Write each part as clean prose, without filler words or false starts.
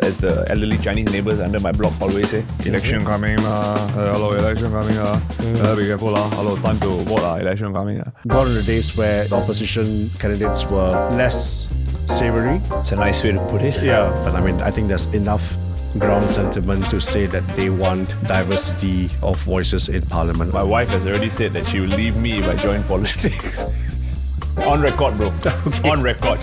As the elderly Chinese neighbors under my block always say, election coming, hello, election coming, be careful, hello, time to vote, election coming. Gone are the days where the opposition candidates were less savoury. It's a nice way to put it. Yeah, but I mean, I think there's enough ground sentiment to say that they want diversity of voices in Parliament. My wife has already said that she will leave me if I join politics. On record, bro. Okay. On record.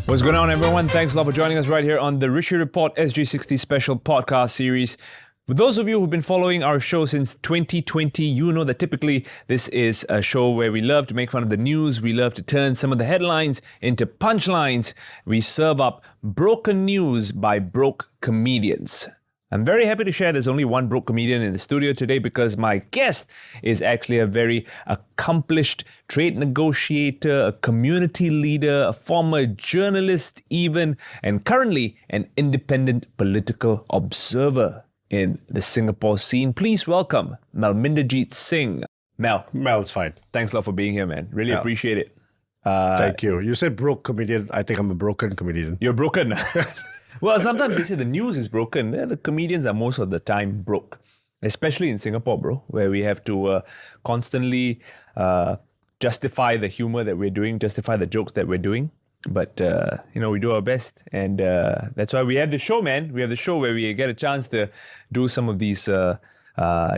What's going on, everyone? Thanks a lot for joining us right here on the Rishi Report SG60 special podcast series. For those of you who've been following our show since 2020, you know that typically this is a show where we love to make fun of the news. We love to turn some of the headlines into punchlines. We serve up broken news by broke comedians. I'm very happy to share there's only one broke comedian in the studio today because my guest is actually a very accomplished trade negotiator, a community leader, a former journalist even, and currently an independent political observer in the Singapore scene. Please welcome Malminderjit Singh. Mel, It's fine. thanks a lot for being here, man. Really appreciate it. Thank you. You said broke comedian. I think I'm a broken comedian. You're broken. Well, sometimes they say the news is broken. The comedians are most of the time broke, especially in Singapore, bro, where we have to constantly justify the humor that we're doing, justify the jokes that we're doing. But, we do our best. And that's why we have the show, man. We have the show where we get a chance to do some of these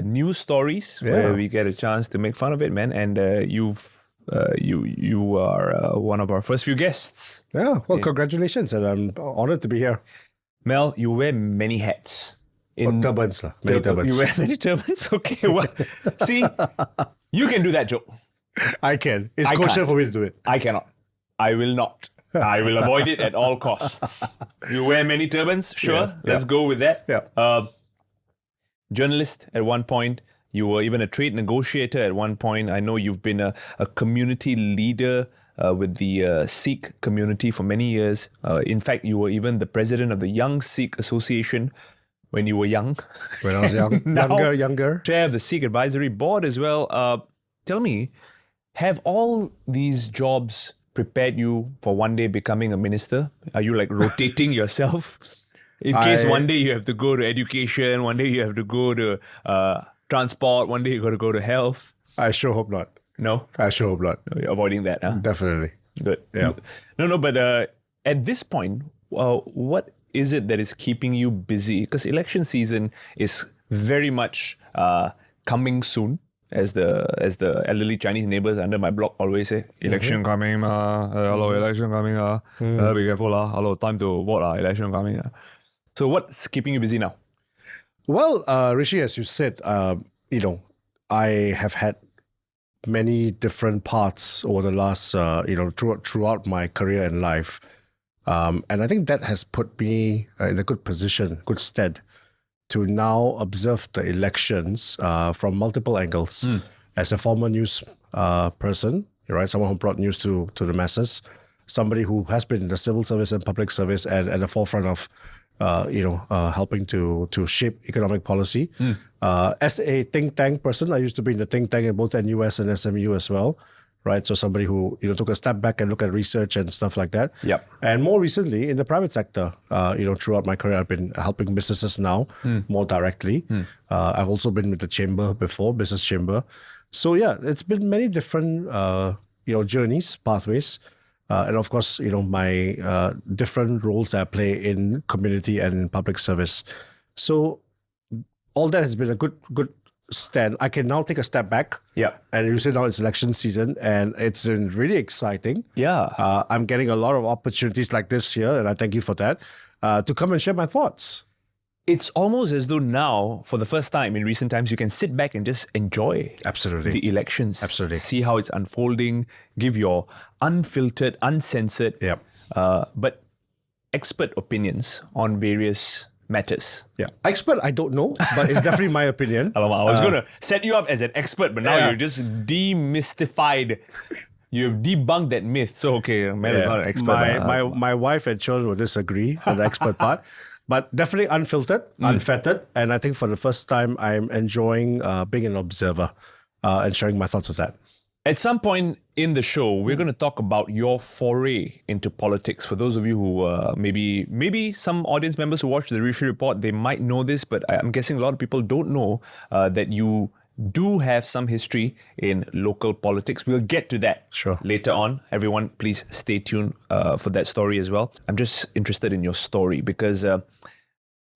news stories, where we get a chance to make fun of it, man. And you are one of our first few guests. Yeah, well, congratulations. And I'm honored to be here. Mel, you wear many hats. Turbans, many turbans. You wear many turbans? Okay, well, see, you can do that joke. I can. It's I kosher can't. for me to do it. I cannot. I will not. I will avoid it at all costs. You wear many turbans? Sure. Yeah, Let's go with that. Yeah. Journalist at one point. You were even a trade negotiator at one point. I know you've been a community leader with the Sikh community for many years. In fact, you were even the president of the Young Sikh Association when you were young. When I was young. Now, Younger. Chair of the Sikh Advisory Board as well. Tell me, have all these jobs prepared you for one day becoming a minister? Are you like rotating yourself? In case one day you have to go to education, one day you have to go to transport, one day you got to go to health. I sure hope not. No? I sure hope not. You're avoiding that, huh? Definitely. Good. Yeah. No, but at this point, what is it that is keeping you busy? Because election season is very much coming soon. As the elderly Chinese neighbors under my block always say, election coming, hello, election coming, be careful, hello, time to vote, election coming. So what's keeping you busy now? Well, Rishi, as you said, I have had many different paths over the last, throughout my career and life. And I think that has put me in a good position, good stead, to now observe the elections from multiple angles. As a former news person, right, someone who brought news to the masses, somebody who has been in the civil service and public service and at the forefront of helping to shape economic policy. As a think tank person, I used to be in the think tank in both NUS and SMU as well, right? So somebody who took a step back and looked at research and stuff like that. Yep. And more recently, in the private sector, throughout my career, I've been helping businesses now more directly. I've also been with the chamber before, business chamber. So yeah, it's been many different journeys, pathways. And of course, my different roles I play in community and in public service. So all that has been a good stand. I can now take a step back. Yeah. And you say now it's election season and it's been really exciting. Yeah. I'm getting a lot of opportunities like this here, and I thank you for that, to come and share my thoughts. It's almost as though now, for the first time in recent times, you can sit back and just enjoy Absolutely. the elections. Absolutely. See how it's unfolding, give your unfiltered, uncensored, Yep. but expert opinions on various matters. Yeah. Expert, I don't know, but it's definitely my opinion. Alamak, I was going to set you up as an expert, but now Yeah. you're just demystified. You've debunked that myth. So, okay, Mel is not an expert. My wife and children will disagree on the expert part. But definitely unfiltered, unfettered. And I think for the first time, I'm enjoying being an observer and sharing my thoughts of that. At some point in the show, we're going to talk about your foray into politics. For those of you who maybe some audience members who watch the Rishi Report, they might know this, but I'm guessing a lot of people don't know that you do have some history in local politics. We'll get to that later on. Everyone, please stay tuned for that story as well. I'm just interested in your story because,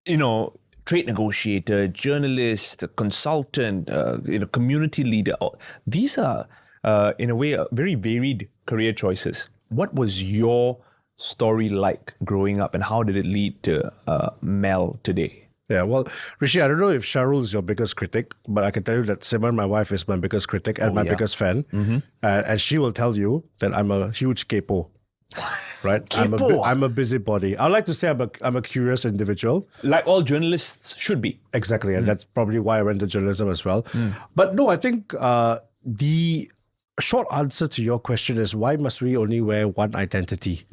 trade negotiator, journalist, consultant, community leader, these are, in a way, very varied career choices. What was your story like growing up and how did it lead to Mel today? Yeah, well, Rishi, I don't know if Sharul is your biggest critic, but I can tell you that Simran, my wife, is my biggest critic and my biggest fan. And she will tell you that I'm a huge capo, right? I'm a busybody. I like to say I'm a curious individual. Like all journalists should be. Exactly, and that's probably why I went to journalism as well. But no, I think the short answer to your question is, why must we only wear one identity?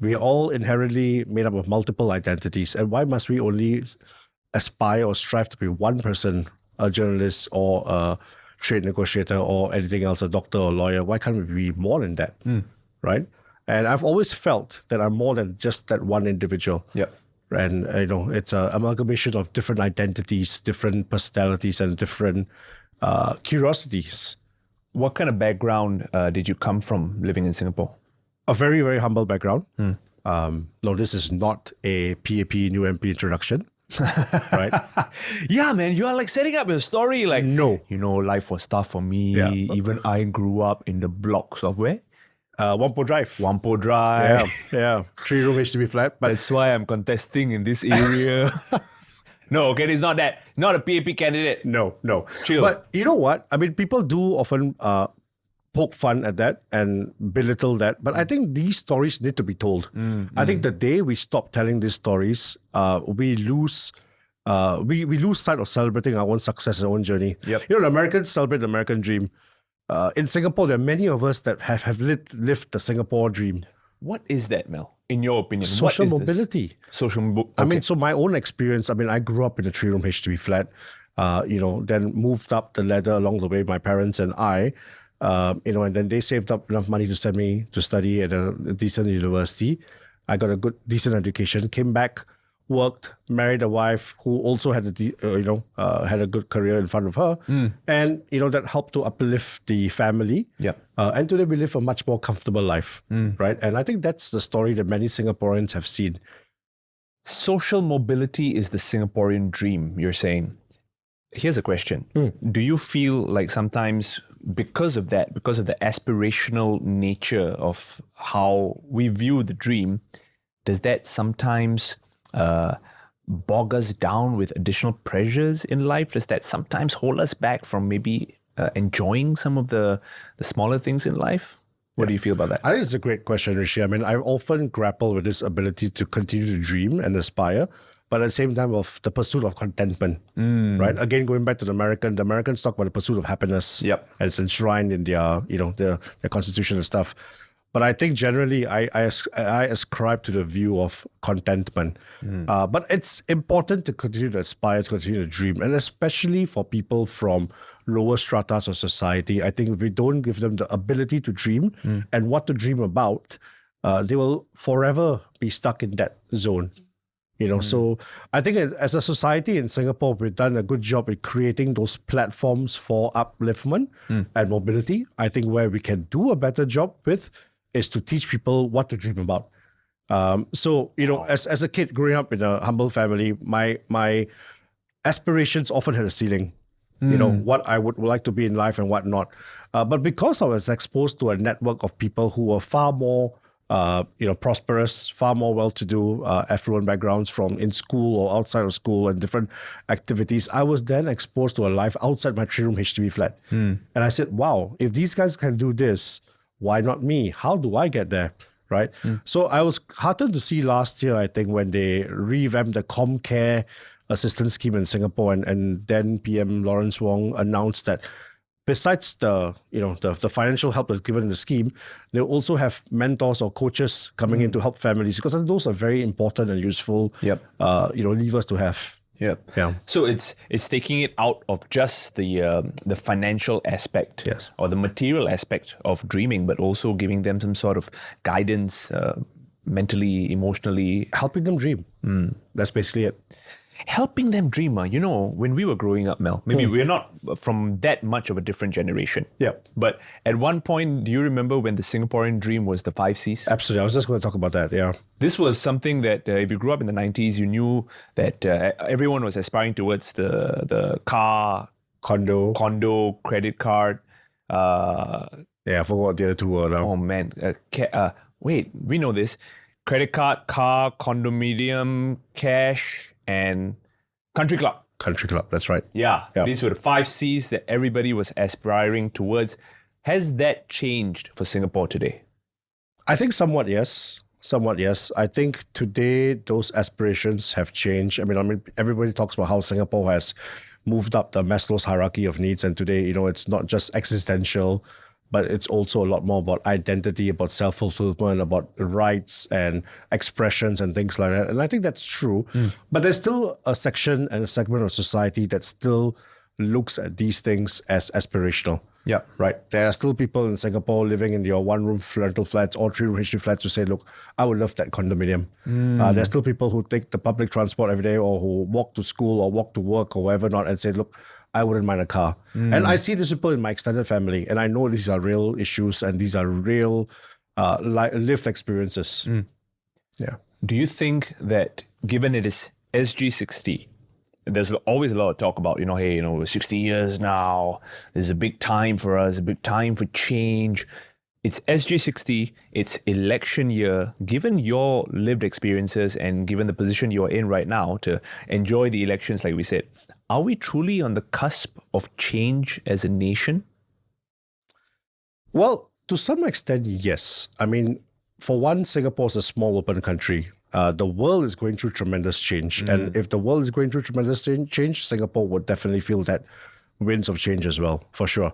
We are all inherently made up of multiple identities. And why must we only aspire or strive to be one person, a journalist or a trade negotiator or anything else, a doctor or lawyer? Why can't we be more than that? Right? And I've always felt that I'm more than just that one individual. Yeah. And, it's an amalgamation of different identities, different personalities, and different curiosities. What kind of background did you come from living in Singapore? A very, very humble background. No, this is not a PAP new MP introduction. Right? Yeah, man, you are like setting up a story like, no, life was tough for me. Yeah. Even I grew up in the blocks of where? Whampoa Drive. Whampoa Drive. Yeah. 3-room HDB flat. But that's why I'm contesting in this area. No, okay, it's not that. Not a PAP candidate. No. Chill. But you know what? I mean, people do often poke fun at that and belittle that. But I think these stories need to be told. I think the day we stop telling these stories, we lose sight of celebrating our own success and our own journey. Yep. The Americans celebrate the American dream. In Singapore, there are many of us that have lived the Singapore dream. What is that, Mel? In your opinion, social what is mobility. Okay. I mean, so my own experience, I grew up in a 3-room HDB flat, then moved up the ladder along the way, my parents and I, and then they saved up enough money to send me to study at a decent university. I got a decent education, came back, worked, married a wife who also had had a good career in front of her. And, that helped to uplift the family. Yep. And today we live a much more comfortable life, right? And I think that's the story that many Singaporeans have seen. Social mobility is the Singaporean dream, you're saying. Here's a question. Do you feel like sometimes because of the aspirational nature of how we view the dream, does that sometimes bog us down with additional pressures in life? Does that sometimes hold us back from maybe enjoying some of the smaller things in life? What do you feel about that? I think it's a great question, Rishi. I mean, I often grapple with this ability to continue to dream and aspire, but at the same time of the pursuit of contentment, right? Again, going back to the Americans talk about the pursuit of happiness. Yep. And it's enshrined in their constitution and stuff. But I think generally I ascribe to the view of contentment. But it's important to continue to aspire, to continue to dream. And especially for people from lower stratas of society, I think if we don't give them the ability to dream and what to dream about, they will forever be stuck in that zone. So I think as a society in Singapore, we've done a good job in creating those platforms for upliftment and mobility. I think where we can do a better job with is to teach people what to dream about. As a kid growing up in a humble family, my aspirations often had a ceiling. What I would like to be in life and what not. But because I was exposed to a network of people who were far more prosperous, far more well-to-do, affluent backgrounds from in school or outside of school and different activities, I was then exposed to a life outside my 3-room HDB flat. And I said, wow, if these guys can do this, why not me? How do I get there? Right? So I was heartened to see last year, I think, when they revamped the ComCare assistance scheme in Singapore and then PM Lawrence Wong announced that besides the financial help that's given in the scheme, they'll also have mentors or coaches coming in to help families, because those are very important and useful levers to have. Yeah. Yeah. So it's taking it out of just the financial aspect, Yes. or the material aspect of dreaming, but also giving them some sort of guidance, mentally, emotionally, Helping them dream. That's basically it. helping them dream. You know, when we were growing up, Mel, maybe we're not from that much of a different generation. Yeah. But at one point, do you remember when the Singaporean dream was the 5 Cs? Absolutely. I was just going to talk about that. Yeah. This was something that if you grew up in the 90s, you knew that everyone was aspiring towards the car, Condo. credit card. Yeah, I forgot what the other two were now. Oh man, wait, we know this: credit card, car, condominium, cash, and country club. Country club. That's right. Yeah, Yeah. these were the 5 Cs that everybody was aspiring towards. Has that changed for Singapore today? I think somewhat yes. Somewhat yes. I think today those aspirations have changed. I mean, everybody talks about how Singapore has moved up the Maslow's hierarchy of needs, and today, it's not just existential, but it's also a lot more about identity, about self-fulfillment, about rights and expressions and things like that. And I think that's true. But there's still a section and a segment of society that still looks at these things as aspirational. Yeah. Right. There are still people in Singapore living in your one-room rental flats or three-room HDB flats who say, look, I would love that condominium. There's still people who take the public transport every day, or who walk to school or walk to work or whatever not, and say, look, I wouldn't mind a car. And I see these people in my extended family, and I know these are real issues and these are real lived experiences. Yeah. Do you think that given it is SG60, there's always a lot of talk about, hey, we're 60 years now. There's a big time for us, a big time for change. It's SG60, it's election year. Given your lived experiences and given the position you're in right now to enjoy the elections, like we said, are we truly on the cusp of change as a nation? Well, to some extent, yes. I mean, for one, Singapore is a small, open country. The world is going through tremendous change. And if the world is going through tremendous change, Singapore would definitely feel that winds of change as well, for sure.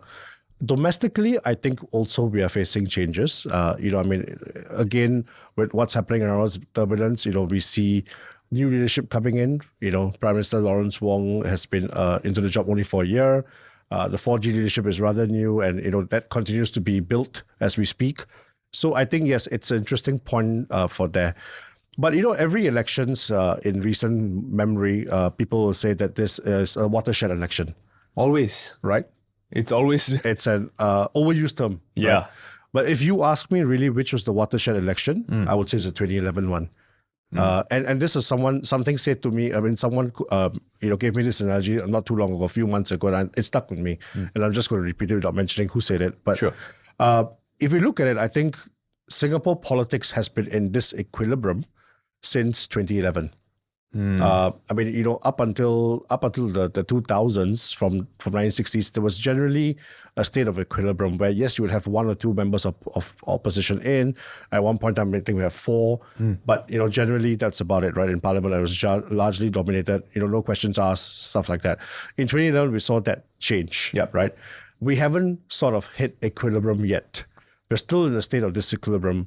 Domestically, I think also we are facing changes. Again, with what's happening around us, turbulence, we see new leadership coming in. Prime Minister Lawrence Wong has been into the job only for a year. The 4G leadership is rather new, and that continues to be built as we speak. So I think, yes, it's an interesting point for there. But every elections in recent memory, people will say that this is a watershed election. Always. Right? It's always. It's an overused term. Yeah. Right? But if you ask me really which was the watershed election, I would say it's the 2011 one. And this is something said to me. I mean, someone gave me this analogy not too long ago, a few months ago, and it stuck with me. And I'm just going to repeat it without mentioning who said it. But sure. If you look at it, I think Singapore politics has been in this equilibrium since 2011. Up until the 2000s, from 1960s, there was generally a state of equilibrium where, yes, you would have one or two members of opposition in. At one point in time, I think we have 4. But, generally, that's about it, right? In Parliament, it was largely dominated, no questions asked, stuff like that. In 2011, we saw that change, right? We haven't sort of hit equilibrium yet. We're still in a state of disequilibrium.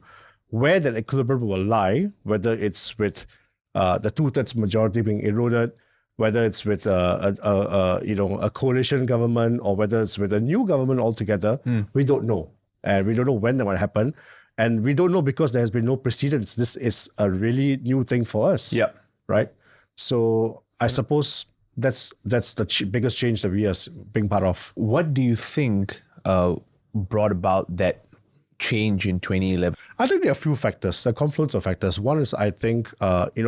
Where that equilibrium will lie, whether it's with the 2/3 majority being eroded, whether it's with a coalition government, or whether it's with a new government altogether, we don't know. And we don't know when that might happen. And we don't know because there has been no precedence. This is a really new thing for us. Yeah. Right? So I suppose that's the biggest change that we are being part of. What do you think brought about that change in 2011? I think there are a few factors, a confluence of factors. One is, I think,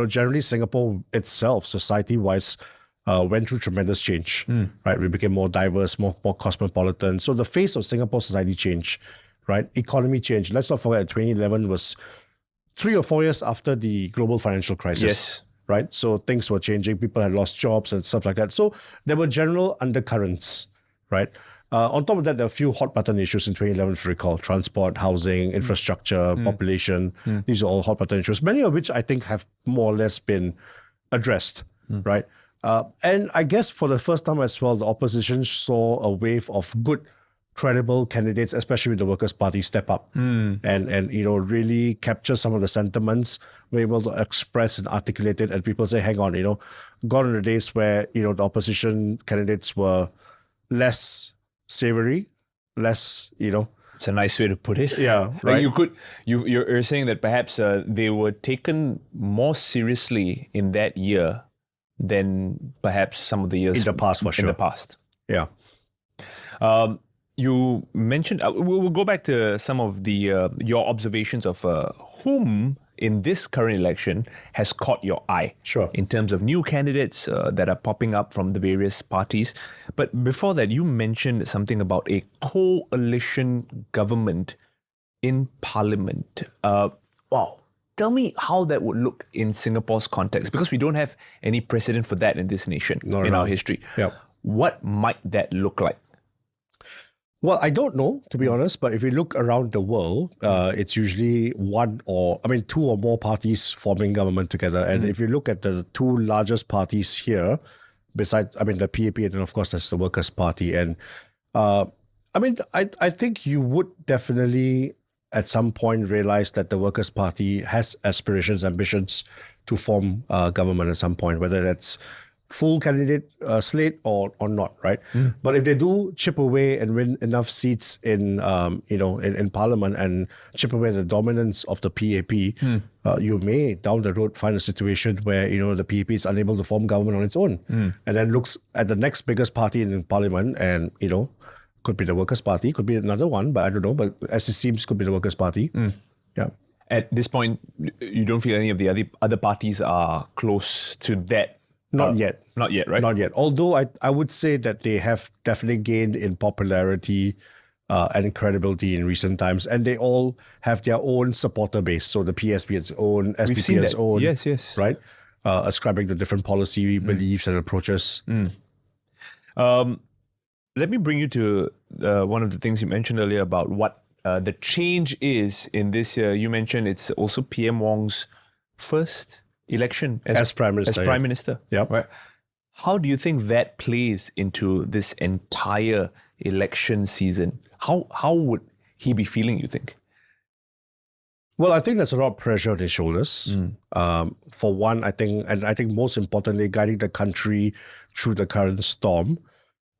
generally Singapore itself, society-wise, went through tremendous change, right? We became more diverse, more cosmopolitan. So the face of Singapore society changed, right? Economy changed. Let's not forget 2011 was 3 or 4 years after the global financial crisis. Yes. Right? So things were changing. People had lost jobs and stuff like that. So there were general undercurrents, right? On top of that, there are a few hot button issues in 2011, if you recall: transport, housing, infrastructure, population. These are all hot button issues, many of which I think have more or less been addressed, right? And I guess for the first time as well, the opposition saw a wave of good credible candidates, especially with the Workers' Party, step up and really capture some of the sentiments, were able to express and articulate it, and people say, hang on, gone are the days where, the opposition candidates were less savory, less, It's a nice way to put it. Yeah, Like right. you're saying that perhaps they were taken more seriously in that year than perhaps some of the years In the past, for In sure. the past. Yeah. You mentioned, we'll go back to some of the your observations of whom in this current election has caught your eye. Sure. In terms of new candidates that are popping up from the various parties. But before that, you mentioned something about a coalition government in parliament. Wow. Tell me how that would look in Singapore's context, because we don't have any precedent for that in this nation, Not in at our all. history. Yep. What might that look like? Well, I don't know, to be honest, but if you look around the world, it's usually two or more parties forming government together. And if you look at the two largest parties here, besides, the PAP, and then of course there's the Workers' Party. And I think you would definitely at some point realize that the Workers' Party has aspirations, ambitions to form government at some point, whether that's full candidate slate or not, right? But if they do chip away and win enough seats in Parliament and chip away the dominance of the PAP, you may down the road find a situation where the PAP is unable to form government on its own, and then looks at the next biggest party in Parliament, and could be the Workers' Party, could be another one, but I don't know. But as it seems, could be the Workers' Party. Yeah. At this point, you don't feel any of the other parties are close to that? Not yet. Not yet, right? Not yet. Although I would say that they have definitely gained in popularity and credibility in recent times, and they all have their own supporter base. So the PSP has its own, SDP seen has its that. own. Yes. Right? Ascribing to different policy beliefs and approaches. Let me bring you to one of the things you mentioned earlier about what the change is in this year. You mentioned it's also PM Wong's first election As Prime Minister. Prime Minister. Yep. Right. How do you think that plays into this entire election season? How would he be feeling, you think? Well, I think there's a lot of pressure on his shoulders. For one, I think most importantly, guiding the country through the current storm.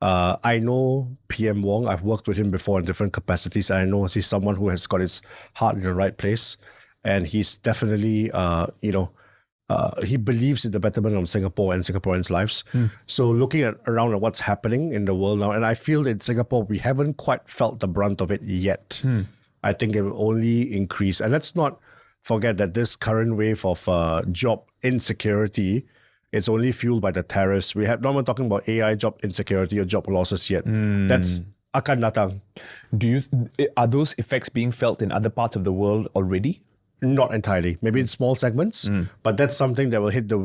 I know PM Wong. I've worked with him before in different capacities. I know he's someone who has got his heart in the right place, and he's definitely, he believes in the betterment of Singapore and Singaporeans' lives. So looking around at what's happening in the world now, and I feel in Singapore, we haven't quite felt the brunt of it yet. I think it will only increase. And let's not forget that this current wave of job insecurity, it's only fueled by the tariffs. Not even talking about AI job insecurity or job losses yet. That's akan datang. Are those effects being felt in other parts of the world already? Not entirely. Maybe in small segments, but that's something that will hit the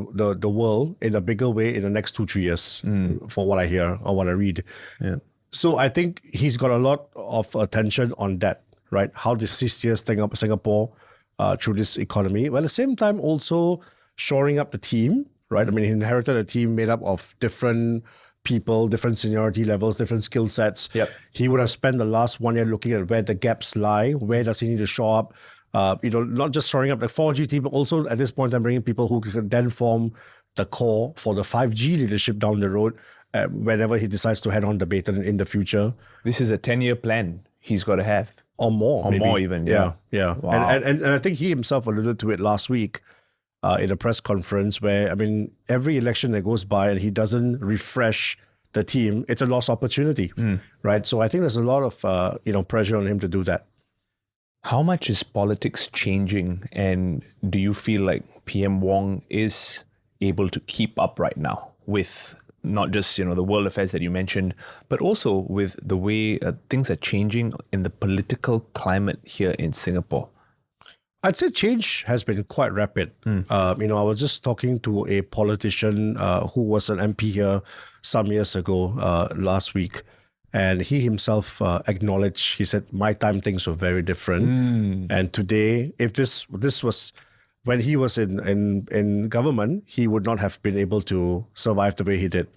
world in a bigger way in the next 2-3 years, for what I hear or what I read. Yeah. So I think he's got a lot of attention on that, right? How does he steer Singapore through this economy? But at the same time, also shoring up the team, right? I mean, he inherited a team made up of different people, different seniority levels, different skill sets. Yep. He would have spent the last 1 year looking at where the gaps lie, where does he need to shore up, not just shoring up the 4G team, but also at this point, I'm bringing people who can then form the core for the 5G leadership down the road, whenever he decides to head on the baton in the future. This is a 10-year plan he's got to have. Or more. Or more even, yeah. Wow. And I think he himself alluded to it last week in a press conference where, I mean, every election that goes by and he doesn't refresh the team, it's a lost opportunity, right? So I think there's a lot of, pressure on him to do that. How much is politics changing, and do you feel like PM Wong is able to keep up right now with not just the world affairs that you mentioned, but also with the way things are changing in the political climate here in Singapore? I'd say change has been quite rapid. I was just talking to a politician who was an MP here some years ago last week. And he himself acknowledged, he said, my time things were very different. And today, if this was when he was in government, he would not have been able to survive the way he did.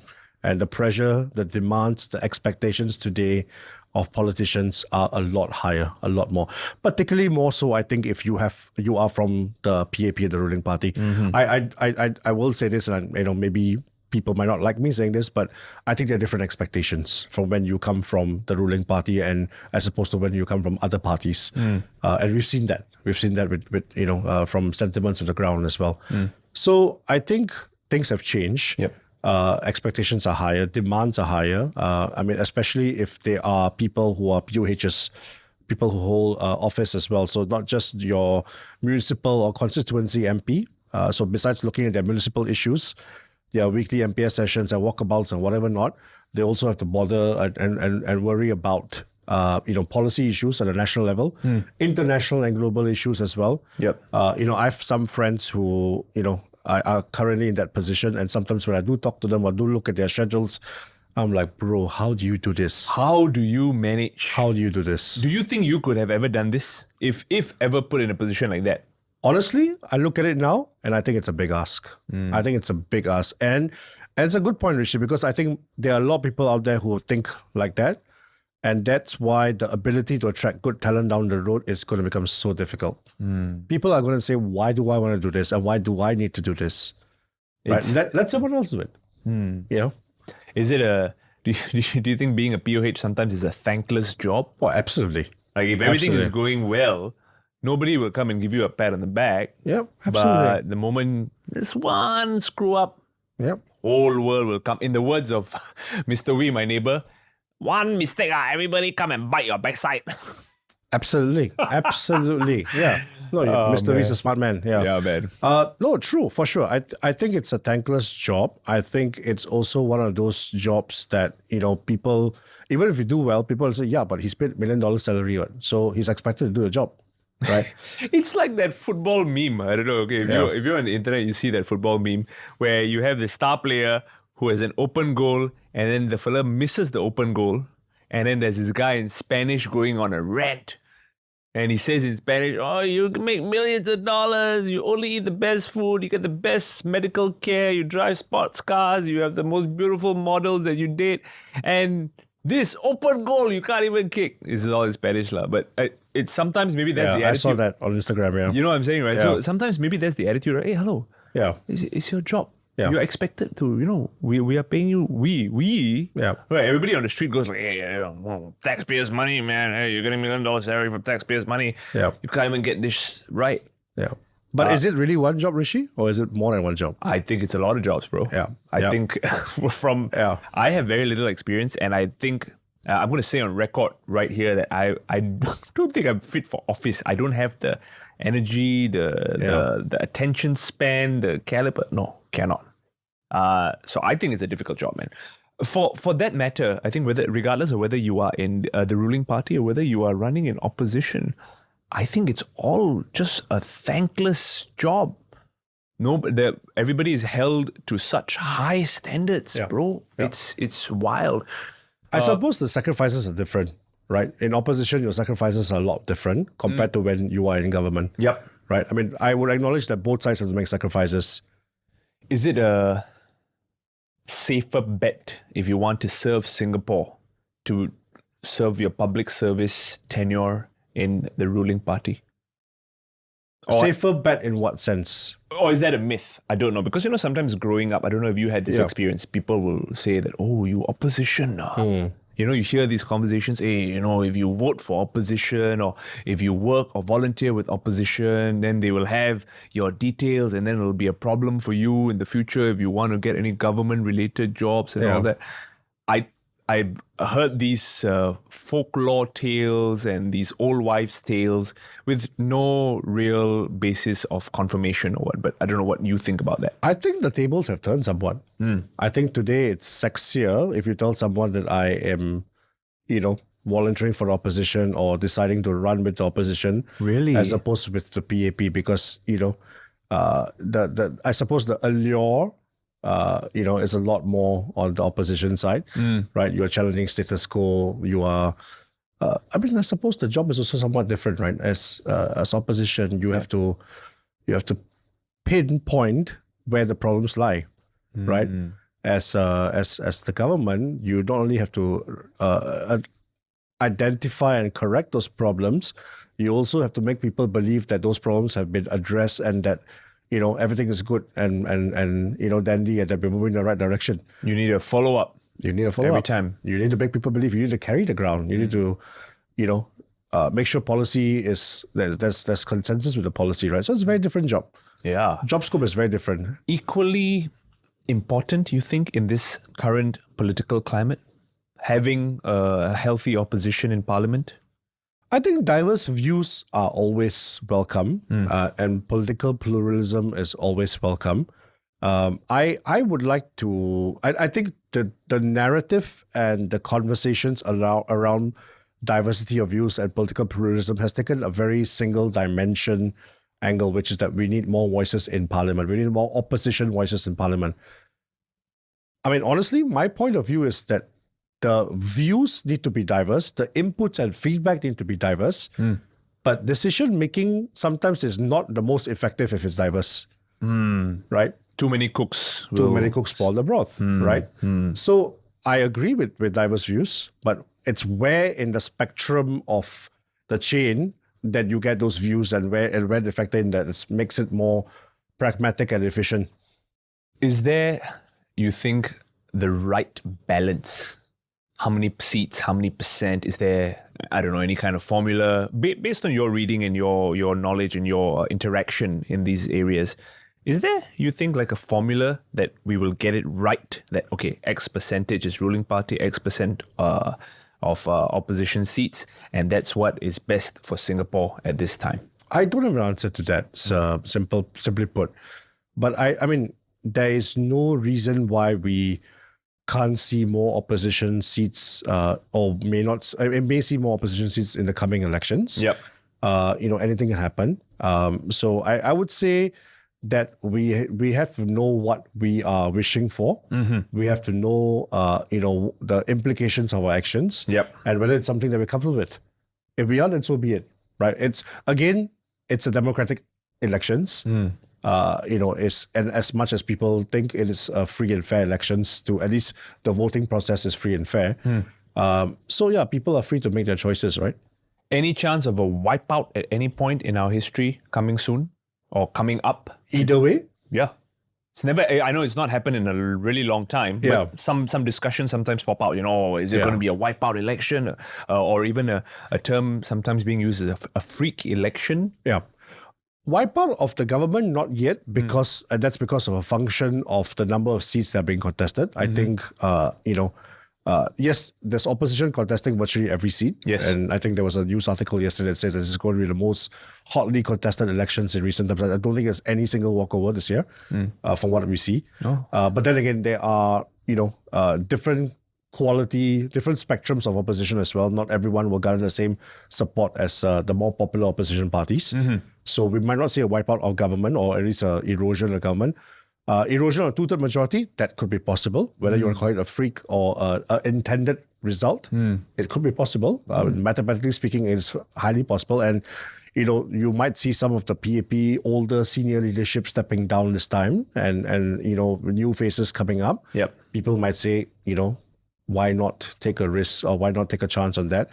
And the pressure, the demands, the expectations today of politicians are a lot higher, a lot more. Particularly more so, I think, if you are from the PAP, the ruling party. I will say this, and maybe people might not like me saying this, but I think there are different expectations from when you come from the ruling party and as opposed to when you come from other parties. And we've seen that. We've seen that with from sentiments on the ground as well. So I think things have changed. Yep. Expectations are higher, demands are higher. Especially if they are people who are POHs, people who hold office as well. So not just your municipal or constituency MP. So besides looking at their municipal issues, their weekly MPS sessions and walkabouts and whatever not, they also have to bother and worry about policy issues at a national level, international and global issues as well. Yep. I have some friends who are currently in that position, and sometimes when I do talk to them or do look at their schedules, I'm like, bro, how do you do this? How do you manage? How do you do this? Do you think you could have ever done this if ever put in a position like that? Honestly, I look at it now and I think it's a big ask. I think it's a big ask. And it's a good point, Rishi, because I think there are a lot of people out there who think like that. And that's why the ability to attract good talent down the road is going to become so difficult. People are going to say, why do I want to do this? And why do I need to do this? Right? Let someone else do it. Is it do you think being a POH sometimes is a thankless job? Oh, absolutely. Like if everything is going well, nobody will come and give you a pat on the back. Yep, absolutely. But the moment there's one screw up, whole world will come. In the words of Mr. Wee, my neighbor, one mistake, everybody come and bite your backside. Absolutely. Yeah. No, Mr. Wee's a smart man. Yeah, man. No, true, for sure. I think it's a thankless job. I think it's also one of those jobs that, people, even if you do well, people will say, yeah, but he's paid $1 million salary, so he's expected to do the job. Right? It's like that football meme. I don't know. Okay, if you're on the internet, you see that football meme where you have the star player who has an open goal, and then the fella misses the open goal, and then there's this guy in Spanish going on a rant, and he says in Spanish, "Oh, you can make millions of dollars. You only eat the best food. You get the best medical care. You drive sports cars. You have the most beautiful models that you date, and this open goal you can't even kick." This is all in Spanish, lah. But it's sometimes maybe that's the attitude. I saw that on Instagram. Yeah, you know what I'm saying, right? So sometimes maybe that's the attitude, right? Hey, hello. Yeah, it's your job. Yeah. You're expected to, we are paying you. Right. Everybody on the street goes like, hey, taxpayers' money, man. Hey, you're getting $1 million salary from taxpayers' money. Yeah. You can't even get this right. Yeah. But is it really one job, Rishi? Or is it more than one job? I think it's a lot of jobs, bro. Yeah. I think I have very little experience, and I think I'm going to say on record right here that I don't think I'm fit for office. I don't have the energy, the attention span, the caliber. No, cannot. So I think it's a difficult job, man. For that matter, I think regardless of whether you are in the ruling party or whether you are running in opposition, I think it's all just a thankless job. No, everybody is held to such high standards, bro. Yeah. It's wild. I suppose the sacrifices are different, right? In opposition, your sacrifices are a lot different compared to when you are in government. Yep. Right? I mean, I would acknowledge that both sides have to make sacrifices. Is it a safer bet if you want to serve Singapore to serve your public service tenure in the ruling party? Safer bet in what sense? Or is that a myth? I don't know. Because, sometimes growing up, I don't know if you had this experience, people will say that, oh, you opposition. You hear these conversations, hey, if you vote for opposition or if you work or volunteer with opposition, then they will have your details and then it'll be a problem for you in the future if you want to get any government-related jobs and all that. I've heard these folklore tales and these old wives' tales with no real basis of confirmation or what, but I don't know what you think about that. I think the tables have turned somewhat. I think today it's sexier if you tell someone that I am, volunteering for the opposition or deciding to run with the opposition. Really? As opposed with the PAP because, I suppose the allure is a lot more on the opposition side, right? You're challenging status quo. You are, I suppose the job is also somewhat different, right? As opposition, you have to pinpoint where the problems lie, right? as the government, you not only have to identify and correct those problems, you also have to make people believe that those problems have been addressed and that everything is good and dandy and that we're moving in the right direction. You need a follow-up. You need a follow-up. Every time. You need to make people believe. You need to carry the ground. You need to, make sure policy is, there's consensus with the policy, right? So it's a very different job. Yeah. Job scope is very different. Equally important, you think, in this current political climate? Having a healthy opposition in parliament? I think diverse views are always welcome, and political pluralism is always welcome. I would like to. I think the narrative and the conversations around diversity of views and political pluralism has taken a very single dimension angle, which is that we need more voices in parliament. We need more opposition voices in parliament. I mean, honestly, my point of view is that the views need to be diverse, the inputs and feedback need to be diverse, but decision making sometimes is not the most effective if it's diverse, right? Too many cooks. Too many cooks spoil the broth, right? So I agree with diverse views, but it's where in the spectrum of the chain that you get those views and where they factor in that it makes it more pragmatic and efficient. Is there, you think, the right balance? How many seats, how many percent? Is there, I don't know, any kind of formula based on your reading and your knowledge and your interaction in these areas? Is there, you think, like a formula that we will get it right? That, okay, X percentage is ruling party, X percent of opposition seats, and that's what is best for Singapore at this time? I don't have an answer to that, simply put. But I mean, there is no reason why we can't see more opposition seats, or may see more opposition seats in the coming elections. Yep. Anything can happen. So I would say that we have to know what we are wishing for. We have to know, the implications of our actions. Yep. And whether it's something that we're comfortable with. If we are, then so be it. Right? It's a democratic elections. And as much as people think it is free and fair elections, to at least the voting process is free and fair. So yeah, people are free to make their choices, right? Any chance of a wipeout at any point in our history coming soon or coming up? Either way? Yeah. It's never, I know it's not happened in a really long time, Yeah. but some discussions sometimes pop out, is it going to be a wipeout election or even a term sometimes being used as a freak election? Yeah. Wipeout of the government, not yet, because that's because of a function of the number of seats that are being contested. I think, yes, there's opposition contesting virtually every seat. Yes. And I think there was a news article yesterday that said this is going to be the most hotly contested elections in recent times. I don't think there's any single walkover this year, from what we see. But then again, there are, different quality, different spectrums of opposition as well. Not everyone will garner the same support as the more popular opposition parties. So we might not see a wipeout of government or at least an erosion of government. Erosion of two-third majority, that could be possible. Whether you want to call it a freak or an intended result, it could be possible. Mathematically speaking, it's highly possible. And, you might see some of the PAP older senior leadership stepping down this time and new faces coming up. Yep. People might say, why not take a risk or why not take a chance on that?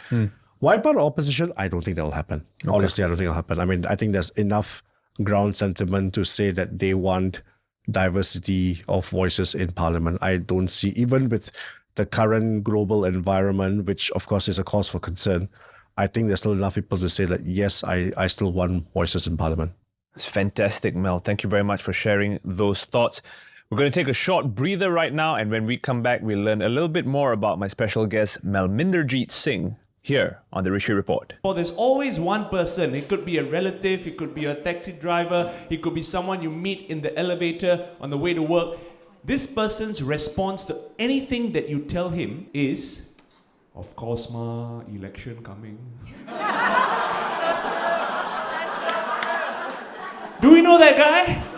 Wipeout opposition, I don't think that will happen. Okay. Honestly, I don't think it'll happen. I mean, I think there's enough ground sentiment to say that they want diversity of voices in parliament. I don't see, even with the current global environment, which of course is a cause for concern, I think there's still enough people to say that, yes, I still want voices in parliament. It's fantastic, Mel. Thank you very much for sharing those thoughts. We're going to take a short breather right now, and when we come back, we'll learn a little bit more about my special guest, Malminderjit Singh, here on the Rishi Report. Well, there's always one person. It could be a relative, it could be a taxi driver, it could be someone you meet in the elevator on the way to work. This person's response to anything that you tell him is, of course, ma, election coming. Do we know that guy?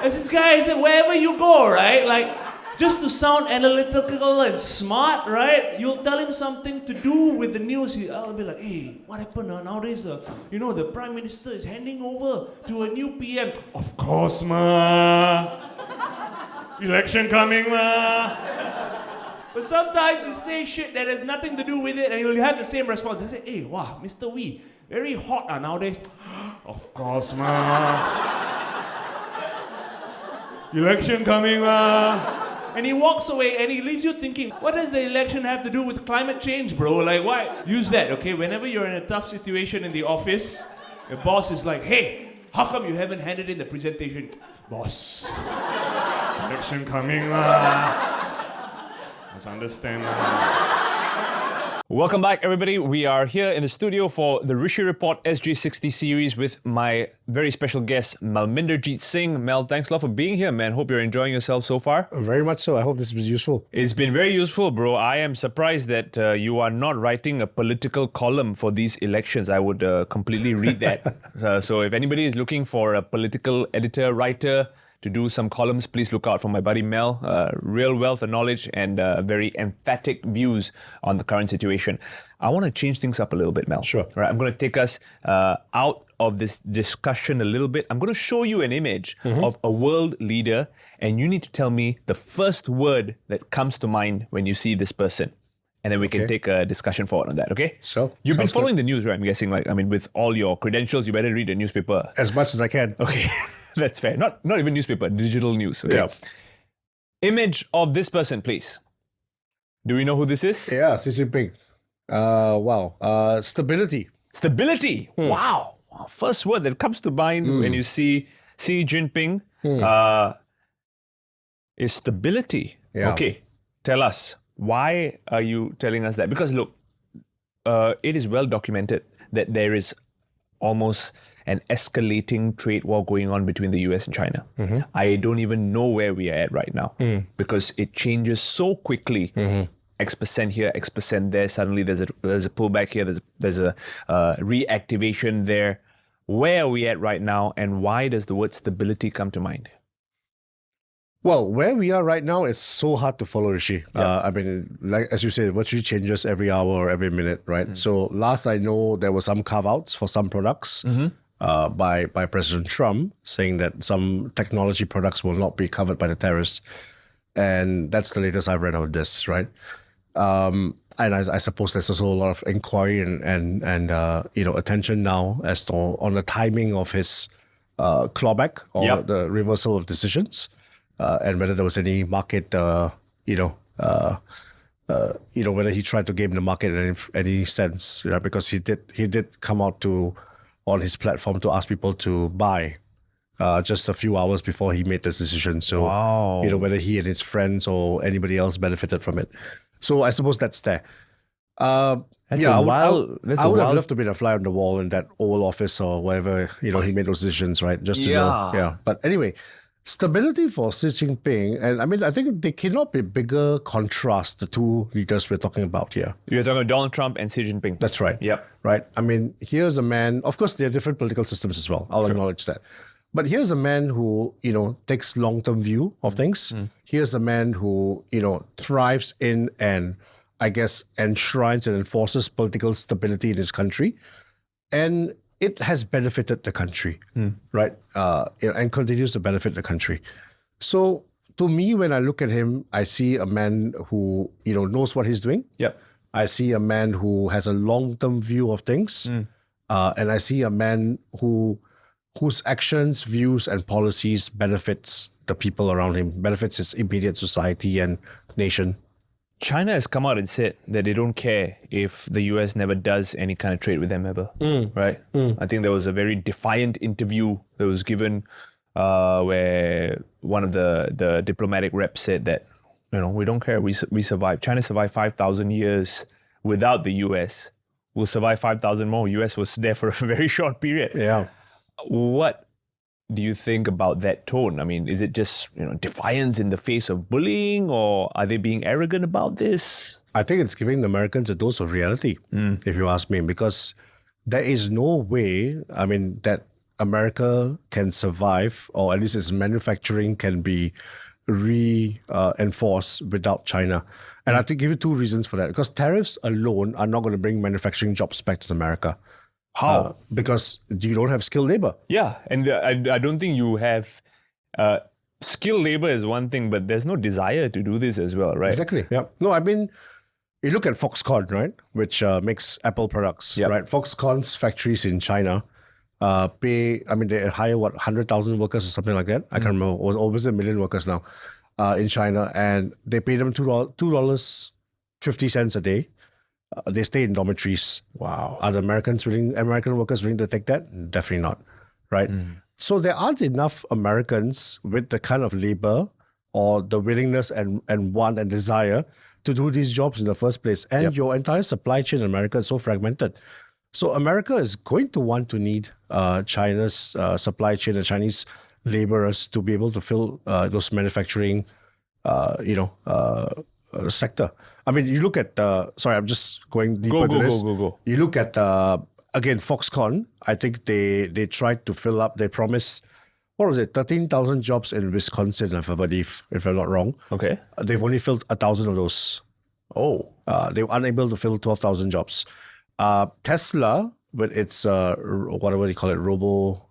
There's this guy, is it wherever you go, right? Like, just to sound analytical and smart, right? You'll tell him something to do with the news. I'll be like, hey, what happened nowadays? The Prime Minister is handing over to a new PM. Of course, ma. Election coming, ma. But sometimes you say shit that has nothing to do with it and you'll have the same response. I say, hey, wow, Mr. Wee, very hot nowadays. Of course, ma. Election coming, ma. And he walks away and he leaves you thinking, what does the election have to do with climate change, bro? Like, why? Use that, okay? Whenever you're in a tough situation in the office, your boss is like, hey, how come you haven't handed in the presentation? Boss, election coming, ma. Let's understand. Welcome back, everybody. We are here in the studio for the Rishi Report SG60 series with my very special guest, Malminderjit Singh. Mel, thanks a lot for being here, man. Hope you're enjoying yourself so far. Very much so. I hope this was useful. It's been very useful, bro. I am surprised that you are not writing a political column for these elections. I would completely read that. So if anybody is looking for a political editor, writer, to do some columns, please look out for my buddy Mel. Real wealth of knowledge and very emphatic views on the current situation. I want to change things up a little bit, Mel. Sure. All right, I'm going to take us out of this discussion a little bit. I'm going to show you an image of a world leader, and you need to tell me the first word that comes to mind when you see this person. And then we can take a discussion forward on that, okay? So, you've been sounds following the news, right? I'm guessing, with all your credentials, you better read the newspaper. as much as I can. Okay, that's fair. Not even newspaper, digital news. Okay. Yeah. Image of this person, please. Do we know who this is? Yeah, Xi Jinping. Wow. Stability. Stability. Wow. First word that comes to mind when you see Xi Jinping is stability. Yeah. Okay, tell us. Why are you telling us that? Because look, it is well documented that there is almost an escalating trade war going on between the US and China. I don't even know where we are at right now because it changes so quickly. X% here, X% there. Suddenly there's a pullback here. There's a reactivation there. Where are we at right now, and why does the word stability come to mind? Well, where we are right now is so hard to follow, Rishi. I mean, like as you said, it virtually changes every hour or every minute, right? So last I know, there were some carve-outs for some products by President Trump, saying that some technology products will not be covered by the tariffs. And that's the latest I've read of this, right? And I suppose there's also a lot of inquiry and attention now as to on the timing of his clawback or the reversal of decisions. And whether there was any market, whether he tried to game the market in any sense, because he did come out on his platform to ask people to buy just a few hours before he made this decision. So, whether he and his friends or anybody else benefited from it. So I suppose that's there. I would have loved to be a fly on the wall in that Oval Office or wherever, he made those decisions, right? Just to know. Yeah. But anyway, stability for Xi Jinping, and I mean, I think there cannot be bigger contrast, the two leaders we're talking about here. You're talking about Donald Trump and Xi Jinping. That's right. Yep. Right. I mean, here's a man, of course, there are different political systems as well. I'll acknowledge that. But here's a man who, takes long-term view of things. Here's a man who, thrives in and, I guess, enshrines and enforces political stability in his country. And it has benefited the country, right? And continues to benefit the country. So to me, when I look at him, I see a man who, knows what he's doing. Yep. I see a man who has a long-term view of things. And I see a man whose actions, views, and policies benefits the people around him, benefits his immediate society and nation. China has come out and said that they don't care if the US never does any kind of trade with them ever, right? I think there was a very defiant interview that was given where one of the diplomatic reps said that, we don't care, we survived. China survived 5,000 years without the US. We'll survive 5,000 more. US was there for a very short period. Yeah. What do you think about that tone? I mean, is it just defiance in the face of bullying, or are they being arrogant about this? I think it's giving the Americans a dose of reality, if you ask me, because there is no way, that America can survive, or at least its manufacturing can be reinforced without China. And I have to give you two reasons for that, because tariffs alone are not going to bring manufacturing jobs back to America. How? Because you don't have skilled labor. Yeah, and I don't think you have skilled labor is one thing, but there's no desire to do this as well, right? Exactly. Yeah. No, I mean, you look at Foxconn, right, which makes Apple products, Yep. right? Foxconn's factories in China they hire 100,000 workers or something like that. I can't remember. It was almost 1 million workers now in China, and they pay them $2.50 a day. They stay in dormitories. Wow. Are the American workers willing to take that? Definitely not, right? So there aren't enough Americans with the kind of labor or the willingness and want and desire to do these jobs in the first place. And your entire supply chain in America is so fragmented. So America is going to want to need China's supply chain and Chinese laborers to be able to fill those manufacturing, sector. I mean, you look at sorry, I'm just going deeper to this. Go. You look at again Foxconn. I think they tried to fill up. They promised, what was it, 13,000 jobs in Wisconsin, if I'm not wrong. Okay. They've only filled 1,000 of those. Oh. They were unable to fill 12,000 jobs. Tesla, with its whatever you call it,